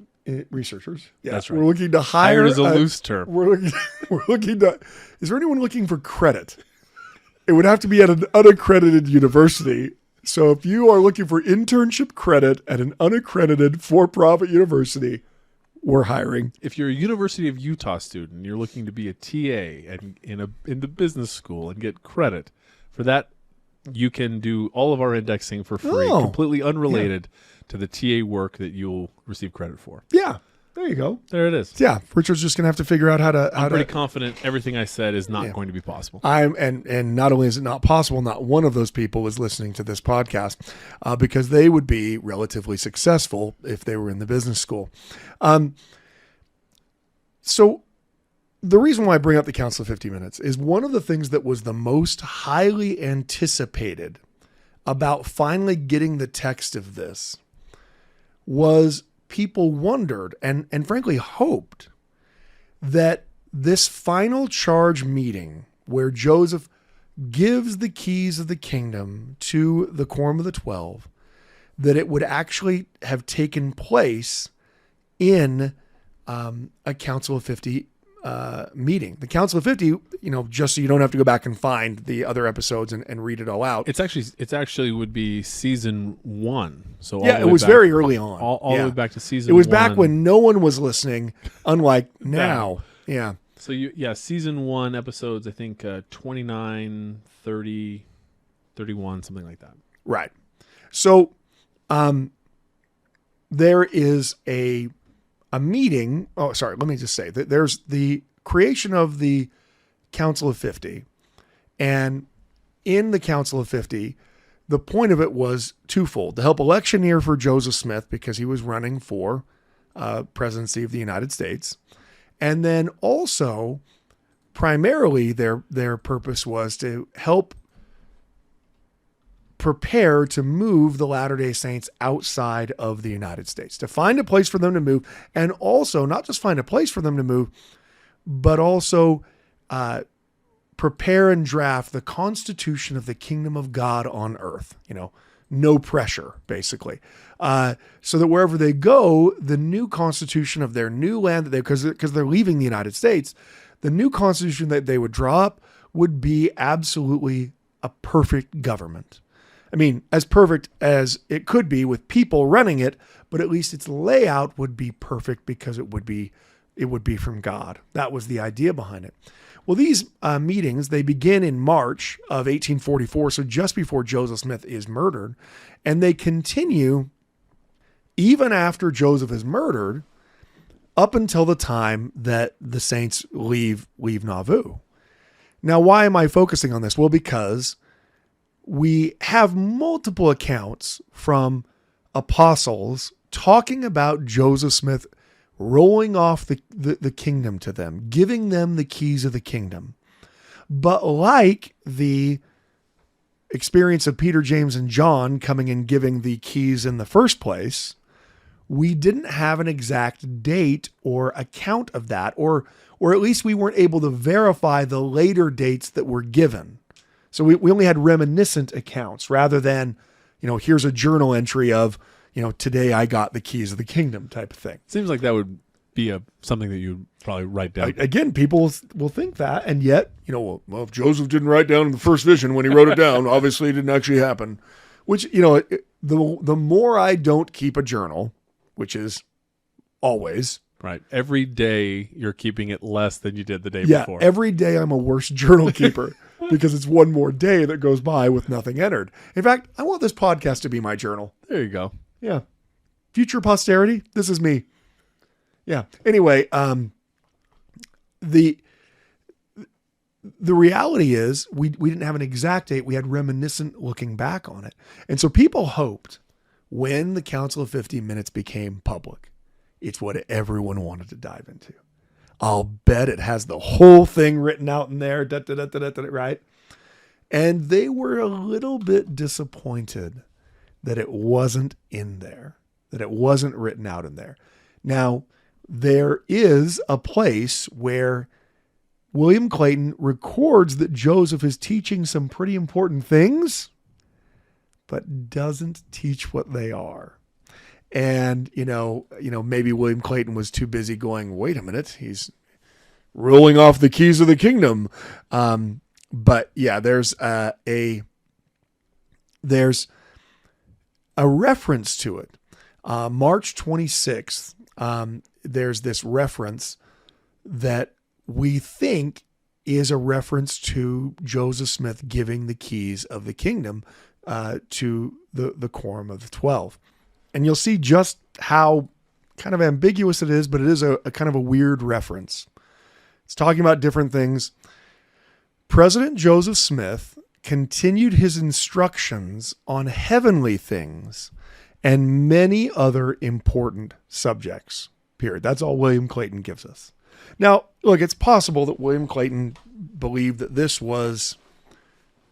Researchers. Yeah, that's right. We're looking to hire. Hired is a loose term. We're looking to. Is there anyone looking for credit? It would have to be at an unaccredited university. So if you are looking for internship credit at an unaccredited for-profit university, we're hiring. If you're a University of Utah student, you're looking to be a TA and in the business school and get credit for that, you can do all of our indexing for free, completely unrelated to the TA work that you'll receive credit for. Yeah. There you go. There it is. Yeah, Richard's just gonna have to figure out how to. I'm pretty confident everything I said is not going to be possible. And not only is it not possible, not one of those people is listening to this podcast because they would be relatively successful if they were in the business school. So the reason why I bring up the Council of 50 Minutes is one of the things that was the most highly anticipated about finally getting the text of this was people wondered and frankly hoped that this final charge meeting where Joseph gives the keys of the kingdom to the Quorum of the 12, that it would actually have taken place in a Council of 50 meeting. The Council of 50, just so you don't have to go back and find the other episodes and read it all out. It's actually would be season 1. So it was very early on. All the way back to season 1. It was back when no one was listening, unlike now. Yeah. So season 1 episodes, I think 29, 30, 31, something like that. Right. So there is a meeting. Oh, sorry. Let me just say that there's the creation of the Council of 50. And in the Council of 50, the point of it was twofold: to help electioneer for Joseph Smith because he was running for presidency of the United States. And then also, primarily, their purpose was to help prepare to move the Latter-day Saints outside of the United States, to find a place for them to move, and also not just find a place for them to move, but also prepare and draft the Constitution of the Kingdom of God on earth. No pressure, basically, so that wherever they go, the new Constitution of their new land, because they're leaving the United States, the new Constitution that they would draw up would be absolutely a perfect government. I mean, as perfect as it could be with people running it, but at least its layout would be perfect because it would be from God. That was the idea behind it. Well, these meetings, they begin in March of 1844, so just before Joseph Smith is murdered, and they continue even after Joseph is murdered up until the time that the saints leave Nauvoo. Now, why am I focusing on this? Well, because we have multiple accounts from apostles talking about Joseph Smith rolling off the kingdom to them, giving them the keys of the kingdom. But like the experience of Peter, James, and John coming and giving the keys in the first place, we didn't have an exact date or account of that, or at least we weren't able to verify the later dates that were given. So we only had reminiscent accounts rather than, here's a journal entry of, today I got the keys of the kingdom type of thing. Seems like that would be something that you'd probably write down. Again, people will think that, and yet, well, if Joseph didn't write down the first vision when he wrote it down, obviously it didn't actually happen. Which, the more I don't keep a journal, which is always. Right. Every day you're keeping it less than you did the day Yeah, before. every day I'm a worse journal keeper because it's one more day that goes by with nothing entered. In fact, I want this podcast to be my journal. There you go. Yeah. Future posterity, this is me. Yeah. Anyway, the reality is we didn't have an exact date. We had reminiscent looking back on it. And so people hoped when the Council of 50 Minutes became public, it's what everyone wanted to dive into. I'll bet it has the whole thing written out in there, right? And they were a little bit disappointed that it wasn't in there, that it wasn't written out in there. Now, there is a place where William Clayton records that Joseph is teaching some pretty important things, but doesn't teach what they are. And, maybe William Clayton was too busy going, wait a minute, he's rolling off the keys of the kingdom. But yeah, there's a reference to it. March 26th, there's this reference that we think is a reference to Joseph Smith giving the keys of the kingdom to the Quorum of the 12. And you'll see just how kind of ambiguous it is, but it is a kind of a weird reference. It's talking about different things. President Joseph Smith continued his instructions on heavenly things and many other important subjects, period. That's all William Clayton gives us. Now, look, it's possible that William Clayton believed that this was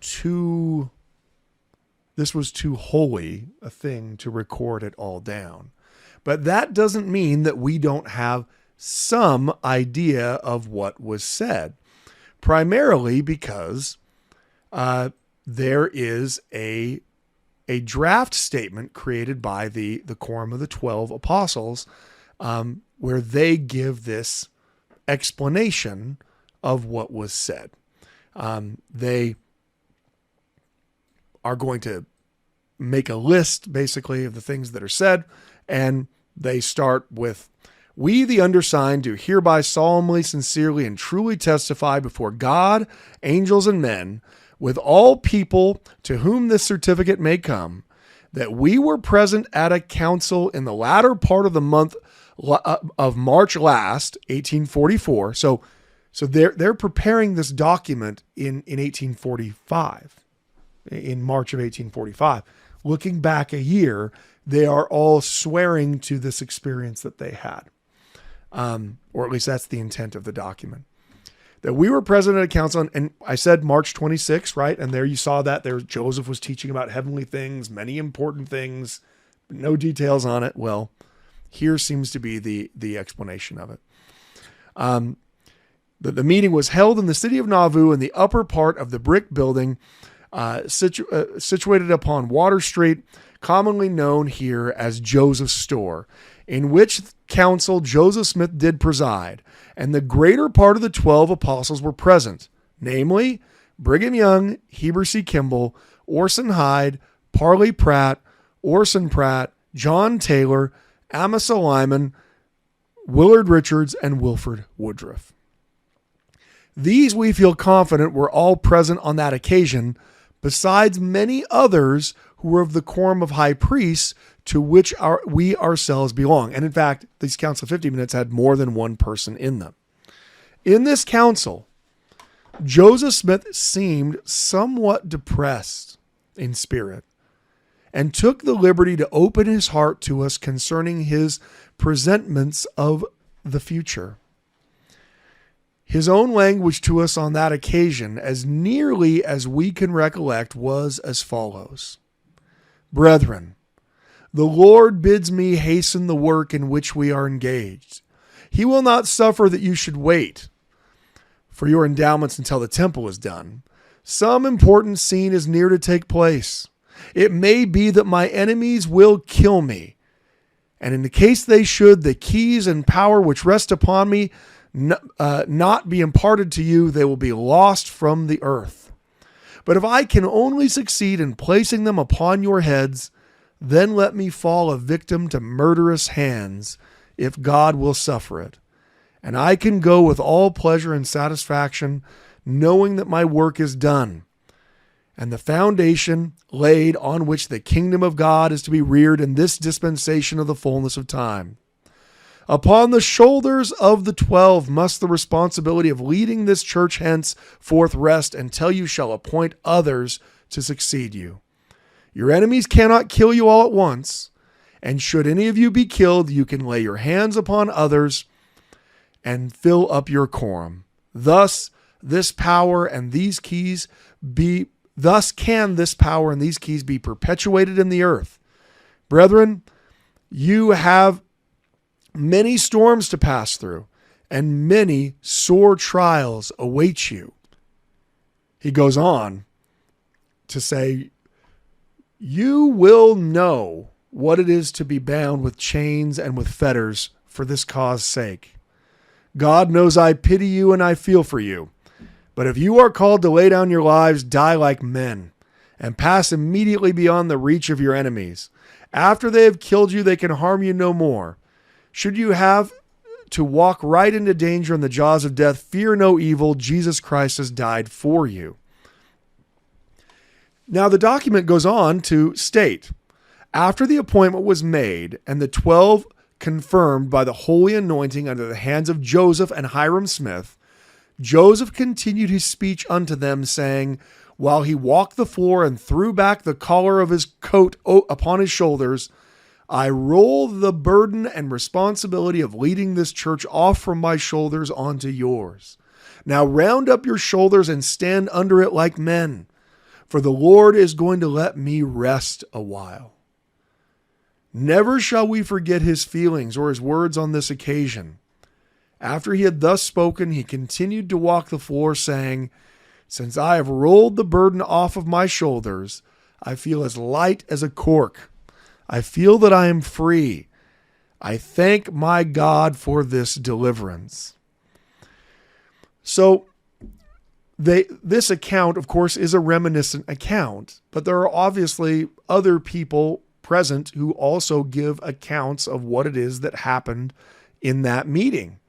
too holy a thing to record it all down. But that doesn't mean that we don't have some idea of what was said, primarily because there is a draft statement created by the Quorum of the 12 Apostles where they give this explanation of what was said. They are going to make a list, basically, of the things that are said, and they start with, "We, the undersigned, do hereby solemnly, sincerely, and truly testify before God, angels, and men, with all people to whom this certificate may come, that we were present at a council in the latter part of the month of March last, 1844." So they're preparing this document in 1845, in March of 1845. Looking back a year, they are all swearing to this experience that they had. Or at least that's the intent of the document. That we were present at a council, and I said March 26, right? And there you saw that there Joseph was teaching about heavenly things, many important things, no details on it. Well, here seems to be the explanation of it. The meeting was held in the city of Nauvoo in the upper part of the brick building situated upon Water Street, commonly known here as Joseph's Store, in which council Joseph Smith did preside, and the greater part of the 12 apostles were present, namely Brigham Young, Heber C. Kimball, Orson Hyde, Parley Pratt, Orson Pratt, John Taylor, Amasa Lyman, Willard Richards, and Wilford Woodruff. These, we feel confident, were all present on that occasion, besides many others who were of the quorum of high priests to which we ourselves belong. And in fact, these Council of 50 Minutes had more than one person in them. In this council, Joseph Smith seemed somewhat depressed in spirit and took the liberty to open his heart to us concerning his presentments of the future. His own language to us on that occasion, as nearly as we can recollect, was as follows: Brethren, the Lord bids me hasten the work in which we are engaged. He will not suffer that you should wait for your endowments until the temple is done. Some important scene is near to take place. It may be that my enemies will kill me, and in the case they should, the keys and power which rest upon me not be imparted to you, they will be lost from the earth. But if I can only succeed in placing them upon your heads, then let me fall a victim to murderous hands, if God will suffer it. And I can go with all pleasure and satisfaction, knowing that my work is done, and the foundation laid on which the kingdom of God is to be reared in this dispensation of the fullness of time. Upon the shoulders of the 12 must the responsibility of leading this church henceforth rest until you shall appoint others to succeed you. Your enemies cannot kill you all at once, and should any of you be killed, you can lay your hands upon others and fill up your quorum. Thus can this power and these keys be perpetuated in the earth. Brethren, you have many storms to pass through, and many sore trials await you. He goes on to say, you will know what it is to be bound with chains and with fetters for this cause sake. God knows I pity you and I feel for you. But if you are called to lay down your lives, die like men, and pass immediately beyond the reach of your enemies. After they have killed you, they can harm you no more. Should you have to walk right into danger in the jaws of death, fear no evil. Jesus Christ has died for you. Now the document goes on to state, after the appointment was made and the 12 confirmed by the holy anointing under the hands of Joseph and Hiram Smith, Joseph continued his speech unto them, saying, while he walked the floor and threw back the collar of his coat upon his shoulders, I roll the burden and responsibility of leading this church off from my shoulders onto yours. Now round up your shoulders and stand under it like men, for the Lord is going to let me rest a while. Never shall we forget his feelings or his words on this occasion. After he had thus spoken, he continued to walk the floor, saying, since I have rolled the burden off of my shoulders, I feel as light as a cork. I feel that I am free. I thank my God for this deliverance. So this account, of course, is a reminiscent account, but there are obviously other people present who also give accounts of what it is that happened in that meeting.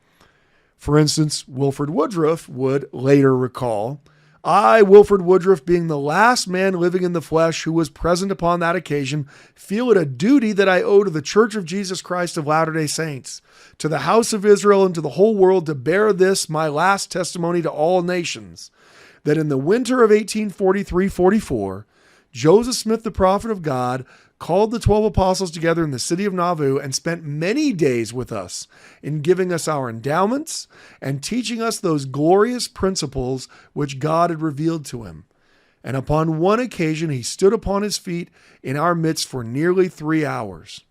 For instance, Wilford Woodruff would later recall, I, Wilford Woodruff, being the last man living in the flesh who was present upon that occasion, feel it a duty that I owe to the Church of Jesus Christ of Latter-day Saints, to the house of Israel and to the whole world, to bear this my last testimony to all nations, that in the winter of 1843-44, Joseph Smith, the prophet of God, called the 12 apostles together in the city of Nauvoo and spent many days with us in giving us our endowments and teaching us those glorious principles which God had revealed to him. And upon one occasion he stood upon his feet in our midst for nearly 3 hours,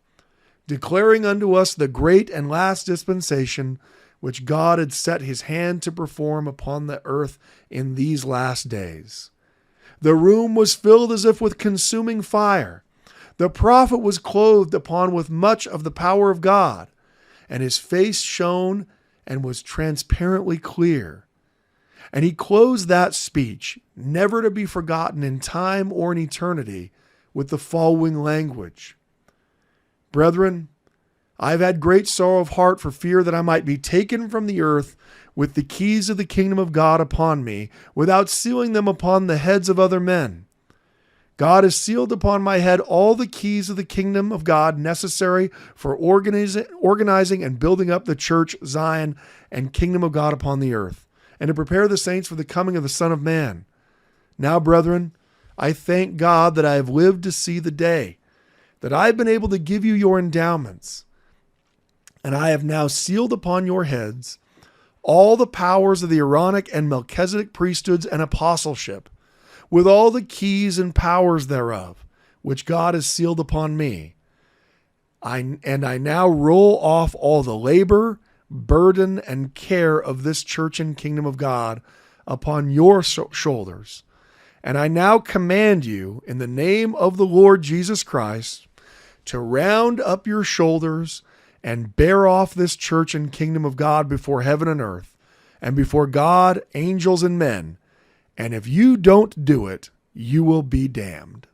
declaring unto us the great and last dispensation which God had set his hand to perform upon the earth in these last days. The room was filled as if with consuming fire. The prophet was clothed upon with much of the power of God, and his face shone and was transparently clear. And he closed that speech, never to be forgotten in time or in eternity, with the following language. Brethren, I have had great sorrow of heart for fear that I might be taken from the earth with the keys of the kingdom of God upon me, without sealing them upon the heads of other men. God has sealed upon my head all the keys of the kingdom of God necessary for organizing and building up the church, Zion, and kingdom of God upon the earth, and to prepare the saints for the coming of the Son of Man. Now, brethren, I thank God that I have lived to see the day, that I have been able to give you your endowments, And I have now sealed upon your heads all the powers of the Aaronic and Melchizedek priesthoods and apostleship, with all the keys and powers thereof, which God has sealed upon me. I now roll off all the labor, burden, and care of this church and kingdom of God upon your shoulders. And I now command you, in the name of the Lord Jesus Christ, to round up your shoulders and bear off this church and kingdom of God before heaven and earth, and before God, angels, and men. And if you don't do it, you will be damned.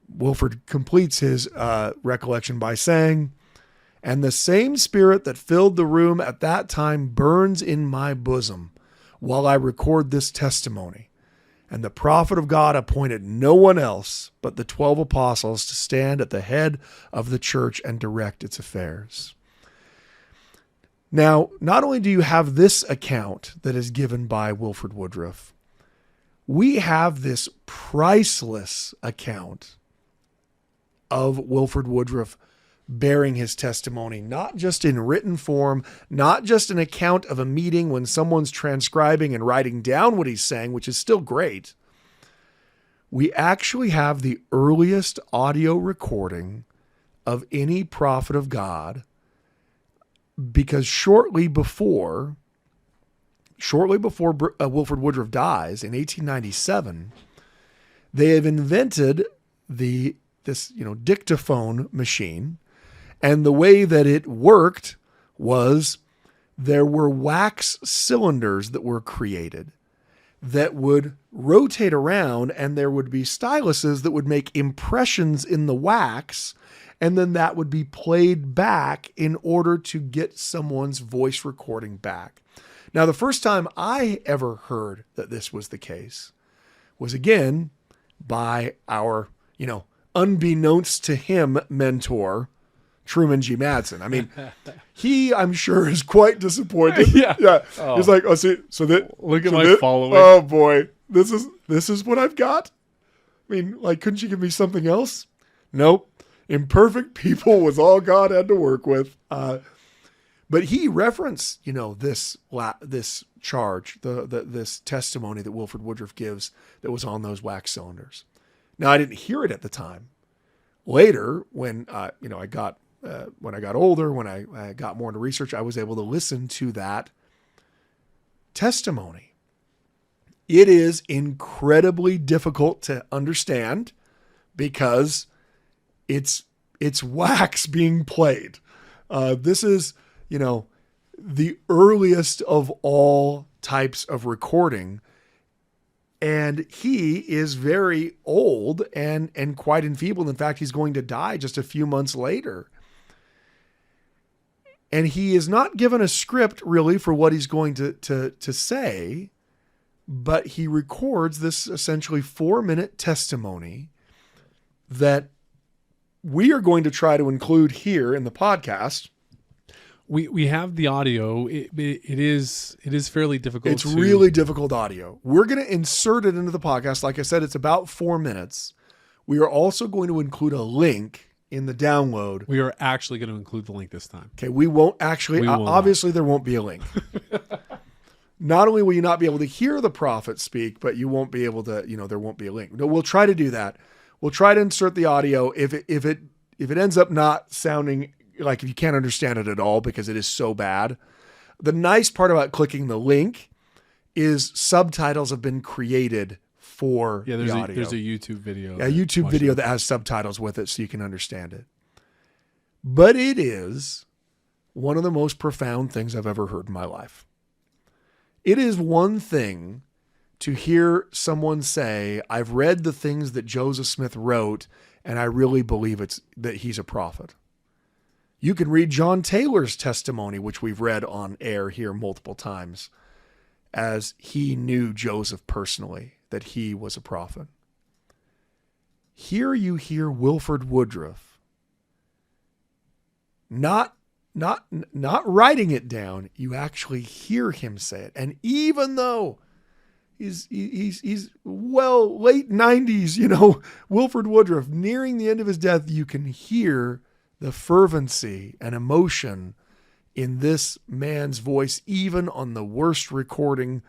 Wilford completes his recollection by saying, and the same spirit that filled the room at that time burns in my bosom while I record this testimony. And the prophet of God appointed no one else but the 12 apostles to stand at the head of the church and direct its affairs. Now, not only do you have this account that is given by Wilford Woodruff, we have this priceless account of Wilford Woodruff bearing his testimony, not just in written form, not just an account of a meeting when someone's transcribing and writing down what he's saying, which is still great. We actually have the earliest audio recording of any prophet of God, because shortly before Wilford Woodruff dies in 1897, they have invented this dictaphone machine. And the way that it worked was there were wax cylinders that were created that would rotate around, and there would be styluses that would make impressions in the wax, and then that would be played back in order to get someone's voice recording back. Now, the first time I ever heard that this was the case was, again, by our, unbeknownst to him, mentor, Truman G. Madsen. I mean, he, I'm sure, is quite disappointed. Yeah. Oh. He's like, look at my following. Oh boy, this is what I've got. I mean, couldn't you give me something else? Nope. Imperfect people was all God had to work with. But he referenced, this charge, this testimony that Wilford Woodruff gives that was on those wax cylinders. Now, I didn't hear it at the time. Later, when I got older, when I got more into research, I was able to listen to that testimony. It is incredibly difficult to understand because it's wax being played. This is, the earliest of all types of recording. And he is very old and quite enfeebled. In fact, he's going to die just a few months later. And he is not given a script really for what he's going to say, but he records this essentially 4-minute testimony that we are going to try to include here in the podcast. We have the audio. It is fairly difficult. It's really difficult audio. We're going to insert it into the podcast. Like I said, it's about 4 minutes. We are also going to include a link in the download. We are actually going to include the link this time. Okay, we won't actually. Obviously, there won't be a link. Not only will you not be able to hear the prophet speak, but you won't be able to. There won't be a link. No, we'll try to do that. We'll try to insert the audio. If it ends up not sounding like, if you can't understand it at all because it is so bad, the nice part about clicking the link is subtitles have been created for the audio. There's a YouTube video. A YouTube video that has subtitles with it so you can understand it. But it is one of the most profound things I've ever heard in my life. It is one thing to hear someone say, I've read the things that Joseph Smith wrote, and I really believe that he's a prophet. You can read John Taylor's testimony, which we've read on air here multiple times, as he knew Joseph personally, that he was a prophet. Here you hear Wilford Woodruff not writing it down. You actually hear him say it. And even though he's late 90s, Wilford Woodruff, nearing the end of his death, you can hear the fervency and emotion in this man's voice, even on the worst recording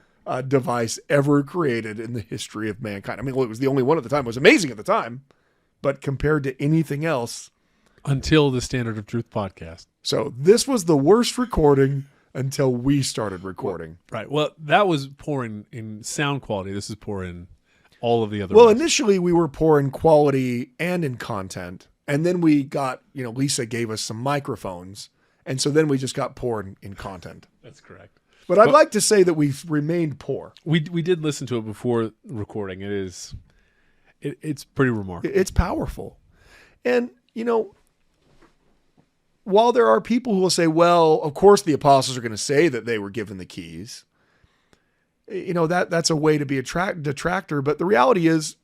device ever created in the history of mankind. I mean, it was the only one at the time. It was amazing at the time, but compared to anything else. Until the Standard of Truth podcast. So this was the worst recording until we started recording. Right. Well, that was poor in sound quality. This is poor in all of the other. Well, initially we were poor in quality and in content. And then we got, Lisa gave us some microphones. And so then we just got poor in content. That's correct. But I'd like to say that we've remained poor. We did listen to it before recording. It's pretty remarkable. It's powerful. And, while there are people who will say, well, of course the apostles are going to say that they were given the keys, that's a way to be a detractor. But the reality is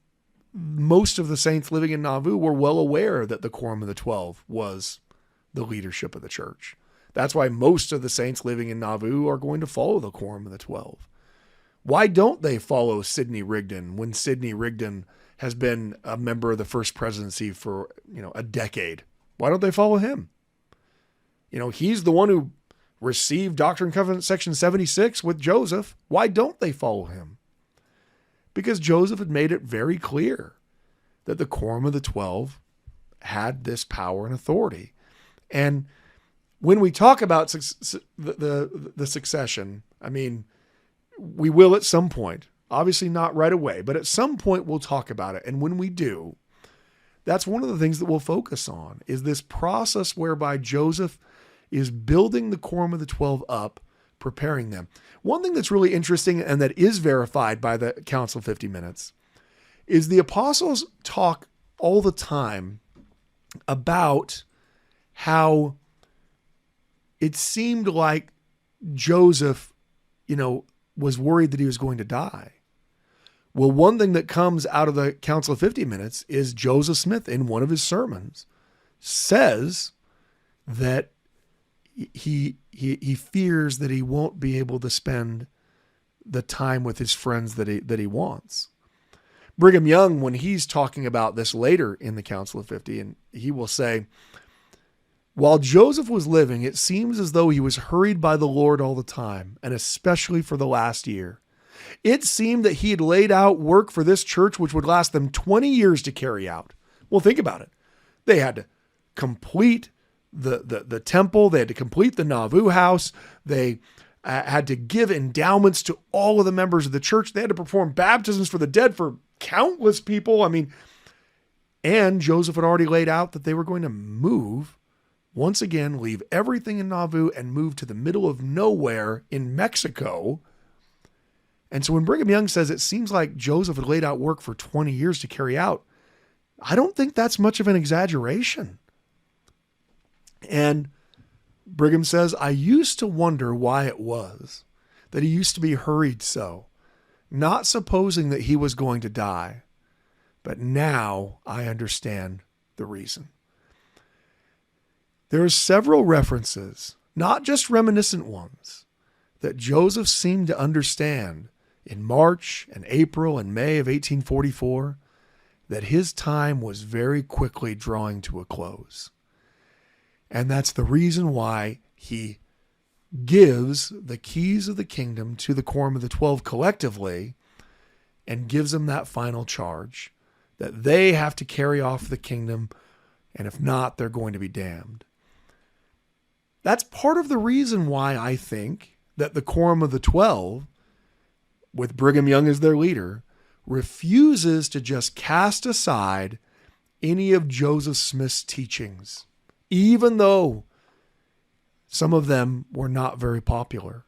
most of the saints living in Nauvoo were well aware that the Quorum of the 12 was the leadership of the church. That's why most of the saints living in Nauvoo are going to follow the Quorum of the 12. Why don't they follow Sidney Rigdon when Sidney Rigdon has been a member of the First Presidency for, a decade? Why don't they follow him? He's the one who received Doctrine and Covenants section 76 with Joseph. Why don't they follow him? Because Joseph had made it very clear that the Quorum of the 12 had this power and authority. And when we talk about the succession, I mean, we will at some point, obviously not right away, but at some point we'll talk about it. And when we do, that's one of the things that we'll focus on, is this process whereby Joseph is building the Quorum of the 12 up, preparing them. One thing that's really interesting and that is verified by the Council of 50 Minutes is the apostles talk all the time about how it seemed like Joseph, was worried that he was going to die. Well, one thing that comes out of the Council of 50 Minutes is Joseph Smith, in one of his sermons, says that he fears that he won't be able to spend the time with his friends that he wants. Brigham Young, when he's talking about this later in the Council of 50, and he will say, while Joseph was living, it seems as though he was hurried by the Lord all the time, and especially for the last year. It seemed that he had laid out work for this church which would last them 20 years to carry out. Well, think about it. They had to complete the temple. They had to complete the Nauvoo house. They had to give endowments to all of the members of the church. They had to perform baptisms for the dead for countless people. I mean, and Joseph had already laid out that they were going to move, once again, leave everything in Nauvoo and move to the middle of nowhere in Mexico. And so when Brigham Young says it seems like Joseph had laid out work for 20 years to carry out, I don't think that's much of an exaggeration. And Brigham says, I used to wonder why it was that he used to be hurried so, not supposing that he was going to die. But now I understand the reason. There are several references, not just reminiscent ones, that Joseph seemed to understand in March and April and May of 1844, that his time was very quickly drawing to a close. And that's the reason why he gives the keys of the kingdom to the Quorum of the 12 collectively and gives them that final charge that they have to carry off the kingdom, and if not, they're going to be damned. That's part of the reason why I think that the Quorum of the 12, with Brigham Young as their leader, refuses to just cast aside any of Joseph Smith's teachings, even though some of them were not very popular,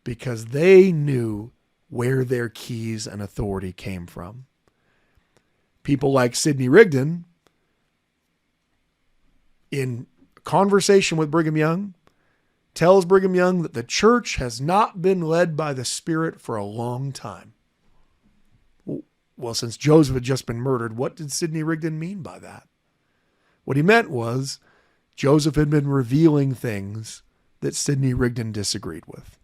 because they knew where their keys and authority came from. People like Sidney Rigdon, in conversation with Brigham Young, tells Brigham Young that the church has not been led by the Spirit for a long time. Well, since Joseph had just been murdered, what did Sidney Rigdon mean by that? What he meant was Joseph had been revealing things that Sidney Rigdon disagreed with.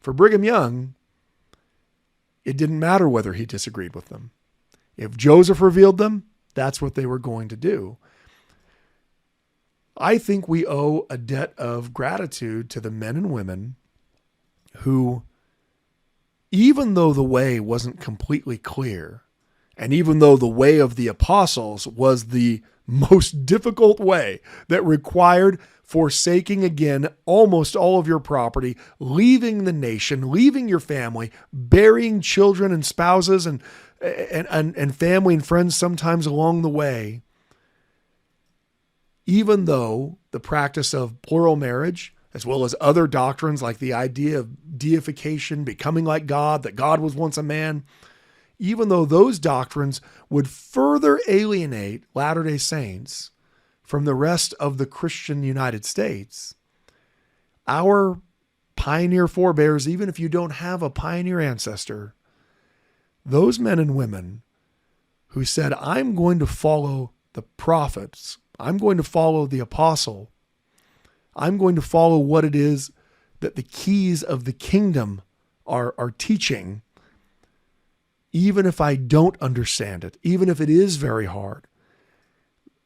For Brigham Young, it didn't matter whether he disagreed with them. If Joseph revealed them, that's what they were going to do. I think we owe a debt of gratitude to the men and women who, even though the way wasn't completely clear, and even though the way of the apostles was the most difficult way that required forsaking again almost all of your property, leaving the nation, leaving your family, burying children and spouses and family and friends sometimes along the way, even though the practice of plural marriage, as well as other doctrines like the idea of deification, becoming like God, that God was once a man, even though those doctrines would further alienate Latter-day Saints from the rest of the Christian United States, our pioneer forebears, even if you don't have a pioneer ancestor, those men and women who said, I'm going to follow the prophets, I'm going to follow the apostle, I'm going to follow what it is that the keys of the kingdom are teaching, even if I don't understand it, even if it is very hard.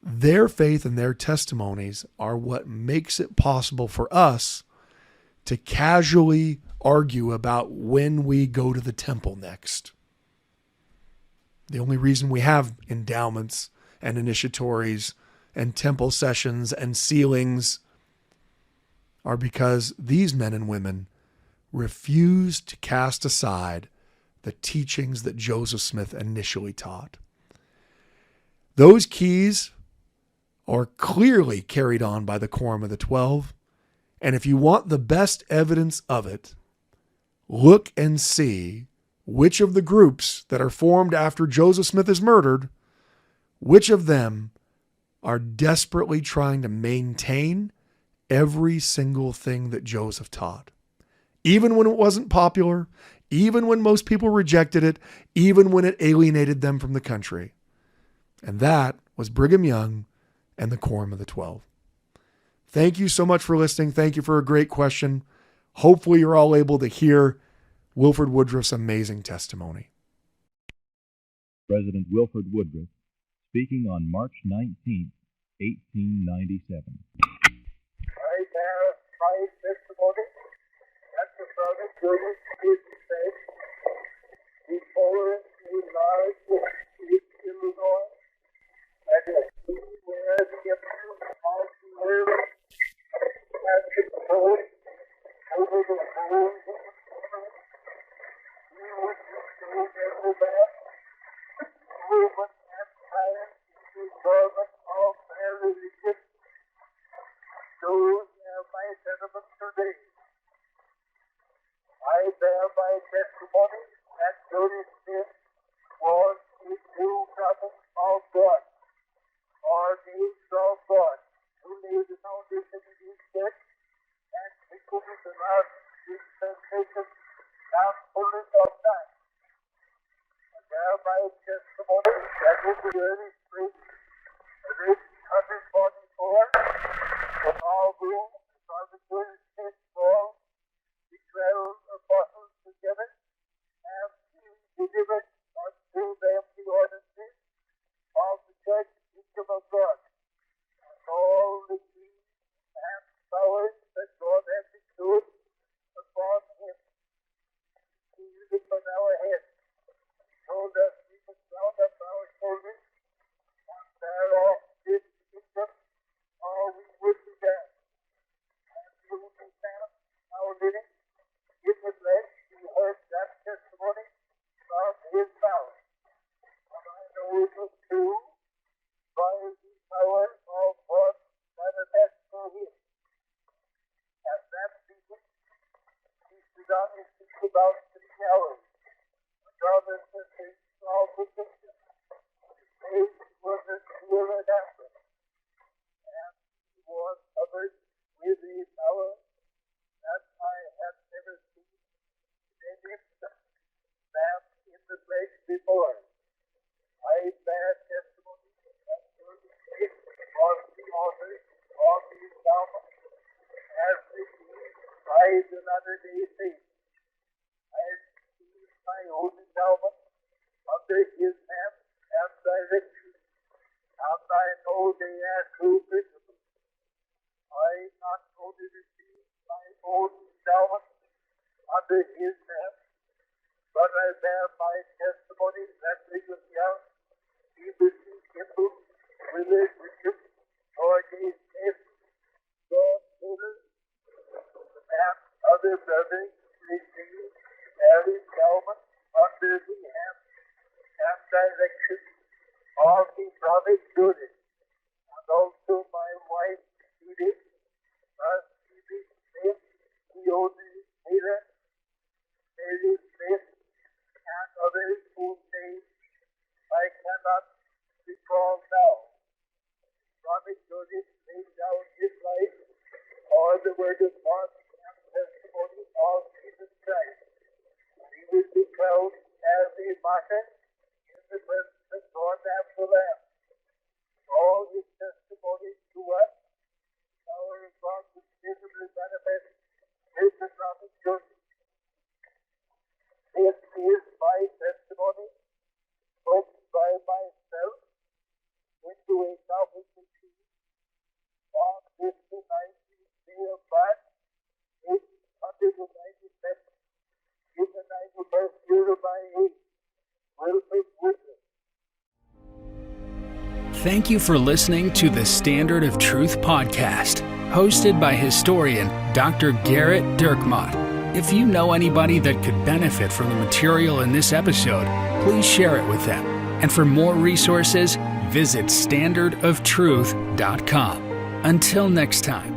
Their faith and their testimonies are what makes it possible for us to casually argue about when we go to the temple next. The only reason we have endowments and initiatories and temple sessions and sealings are because these men and women refused to cast aside the teachings that Joseph Smith initially taught. Those keys are clearly carried on by the Quorum of the 12. And if you want the best evidence of it, look and see which of the groups that are formed after Joseph Smith is murdered, which of them are desperately trying to maintain every single thing that Joseph taught. Even when it wasn't popular, even when most people rejected it, even when it alienated them from the country. And that was Brigham Young and the Quorum of the 12. Thank you so much for listening. Thank you for a great question. Hopefully you're all able to hear Wilford Woodruff's amazing testimony. President Wilford Woodruff, speaking on March 19, 1897. I bear my testimony that the Brother Julius is said before a large Illinois, that he where the appeal of the world has control over the whole of the world. He would restore every man, movement and time in the government of their religion. Those are my sentiments today. I bear my testimony that Joseph Smith was a true prophet of God, ordained of God, who laid the foundation of his church and quickened the last dispensation and fullness of time. I bear my testimony that in the early spring of 1844, when all being on the Joseph Smith wall, the 12 apostles together have delivered unto them the ordinances of the church kingdom of God, and all the keys and powers that God has bestowed upon him. He used it on our heads, told us we must round up our shoulders and bear off this kingdom, or we would be dead. And the only man now living in the flesh who heard that testimony from his mouth. And I know it was true by the power of God manifest for him. At that meeting, he stood on his feet about 3 hours. The government said all the pictures. His face was as clear as after. And he was covered with a power that I had never seen in any man in the flesh before. I bear testimony that Joseph Smith was the author of the endowment as received by the Latter-day Saints. I received my own endowment under his hand and direction, and I know they are true principles. received my own endowment under his hand, but I bear my testimony that Brigham Young, BBC Kimball, relationship, Norgate Smith, John Taylor, and other brothers received Harry Calvin under the hand and direction of the prophet Judith, and also my wife Edith, Phoebe Smith, Leonie Taylor, Mary Smith, and others whose names I cannot recall now. Prophet Joseph laid down his life for the word of God and testimony of Jesus Christ. He will be crowned as a martyr in the presence of God and the Lamb. All his testimonies to us, our God will visibly manifest with the prophet Joseph. This is my testimony, spoken by myself into a salvation tree on this the 19th day of March, 897, in the 91st year of my age, Wilfred Woodruff. Thank you for listening to the Standard of Truth podcast, hosted by historian Dr. Garrett Dirkmott. If you know anybody that could benefit from the material in this episode, please share it with them. And for more resources, visit standardoftruth.com. Until next time.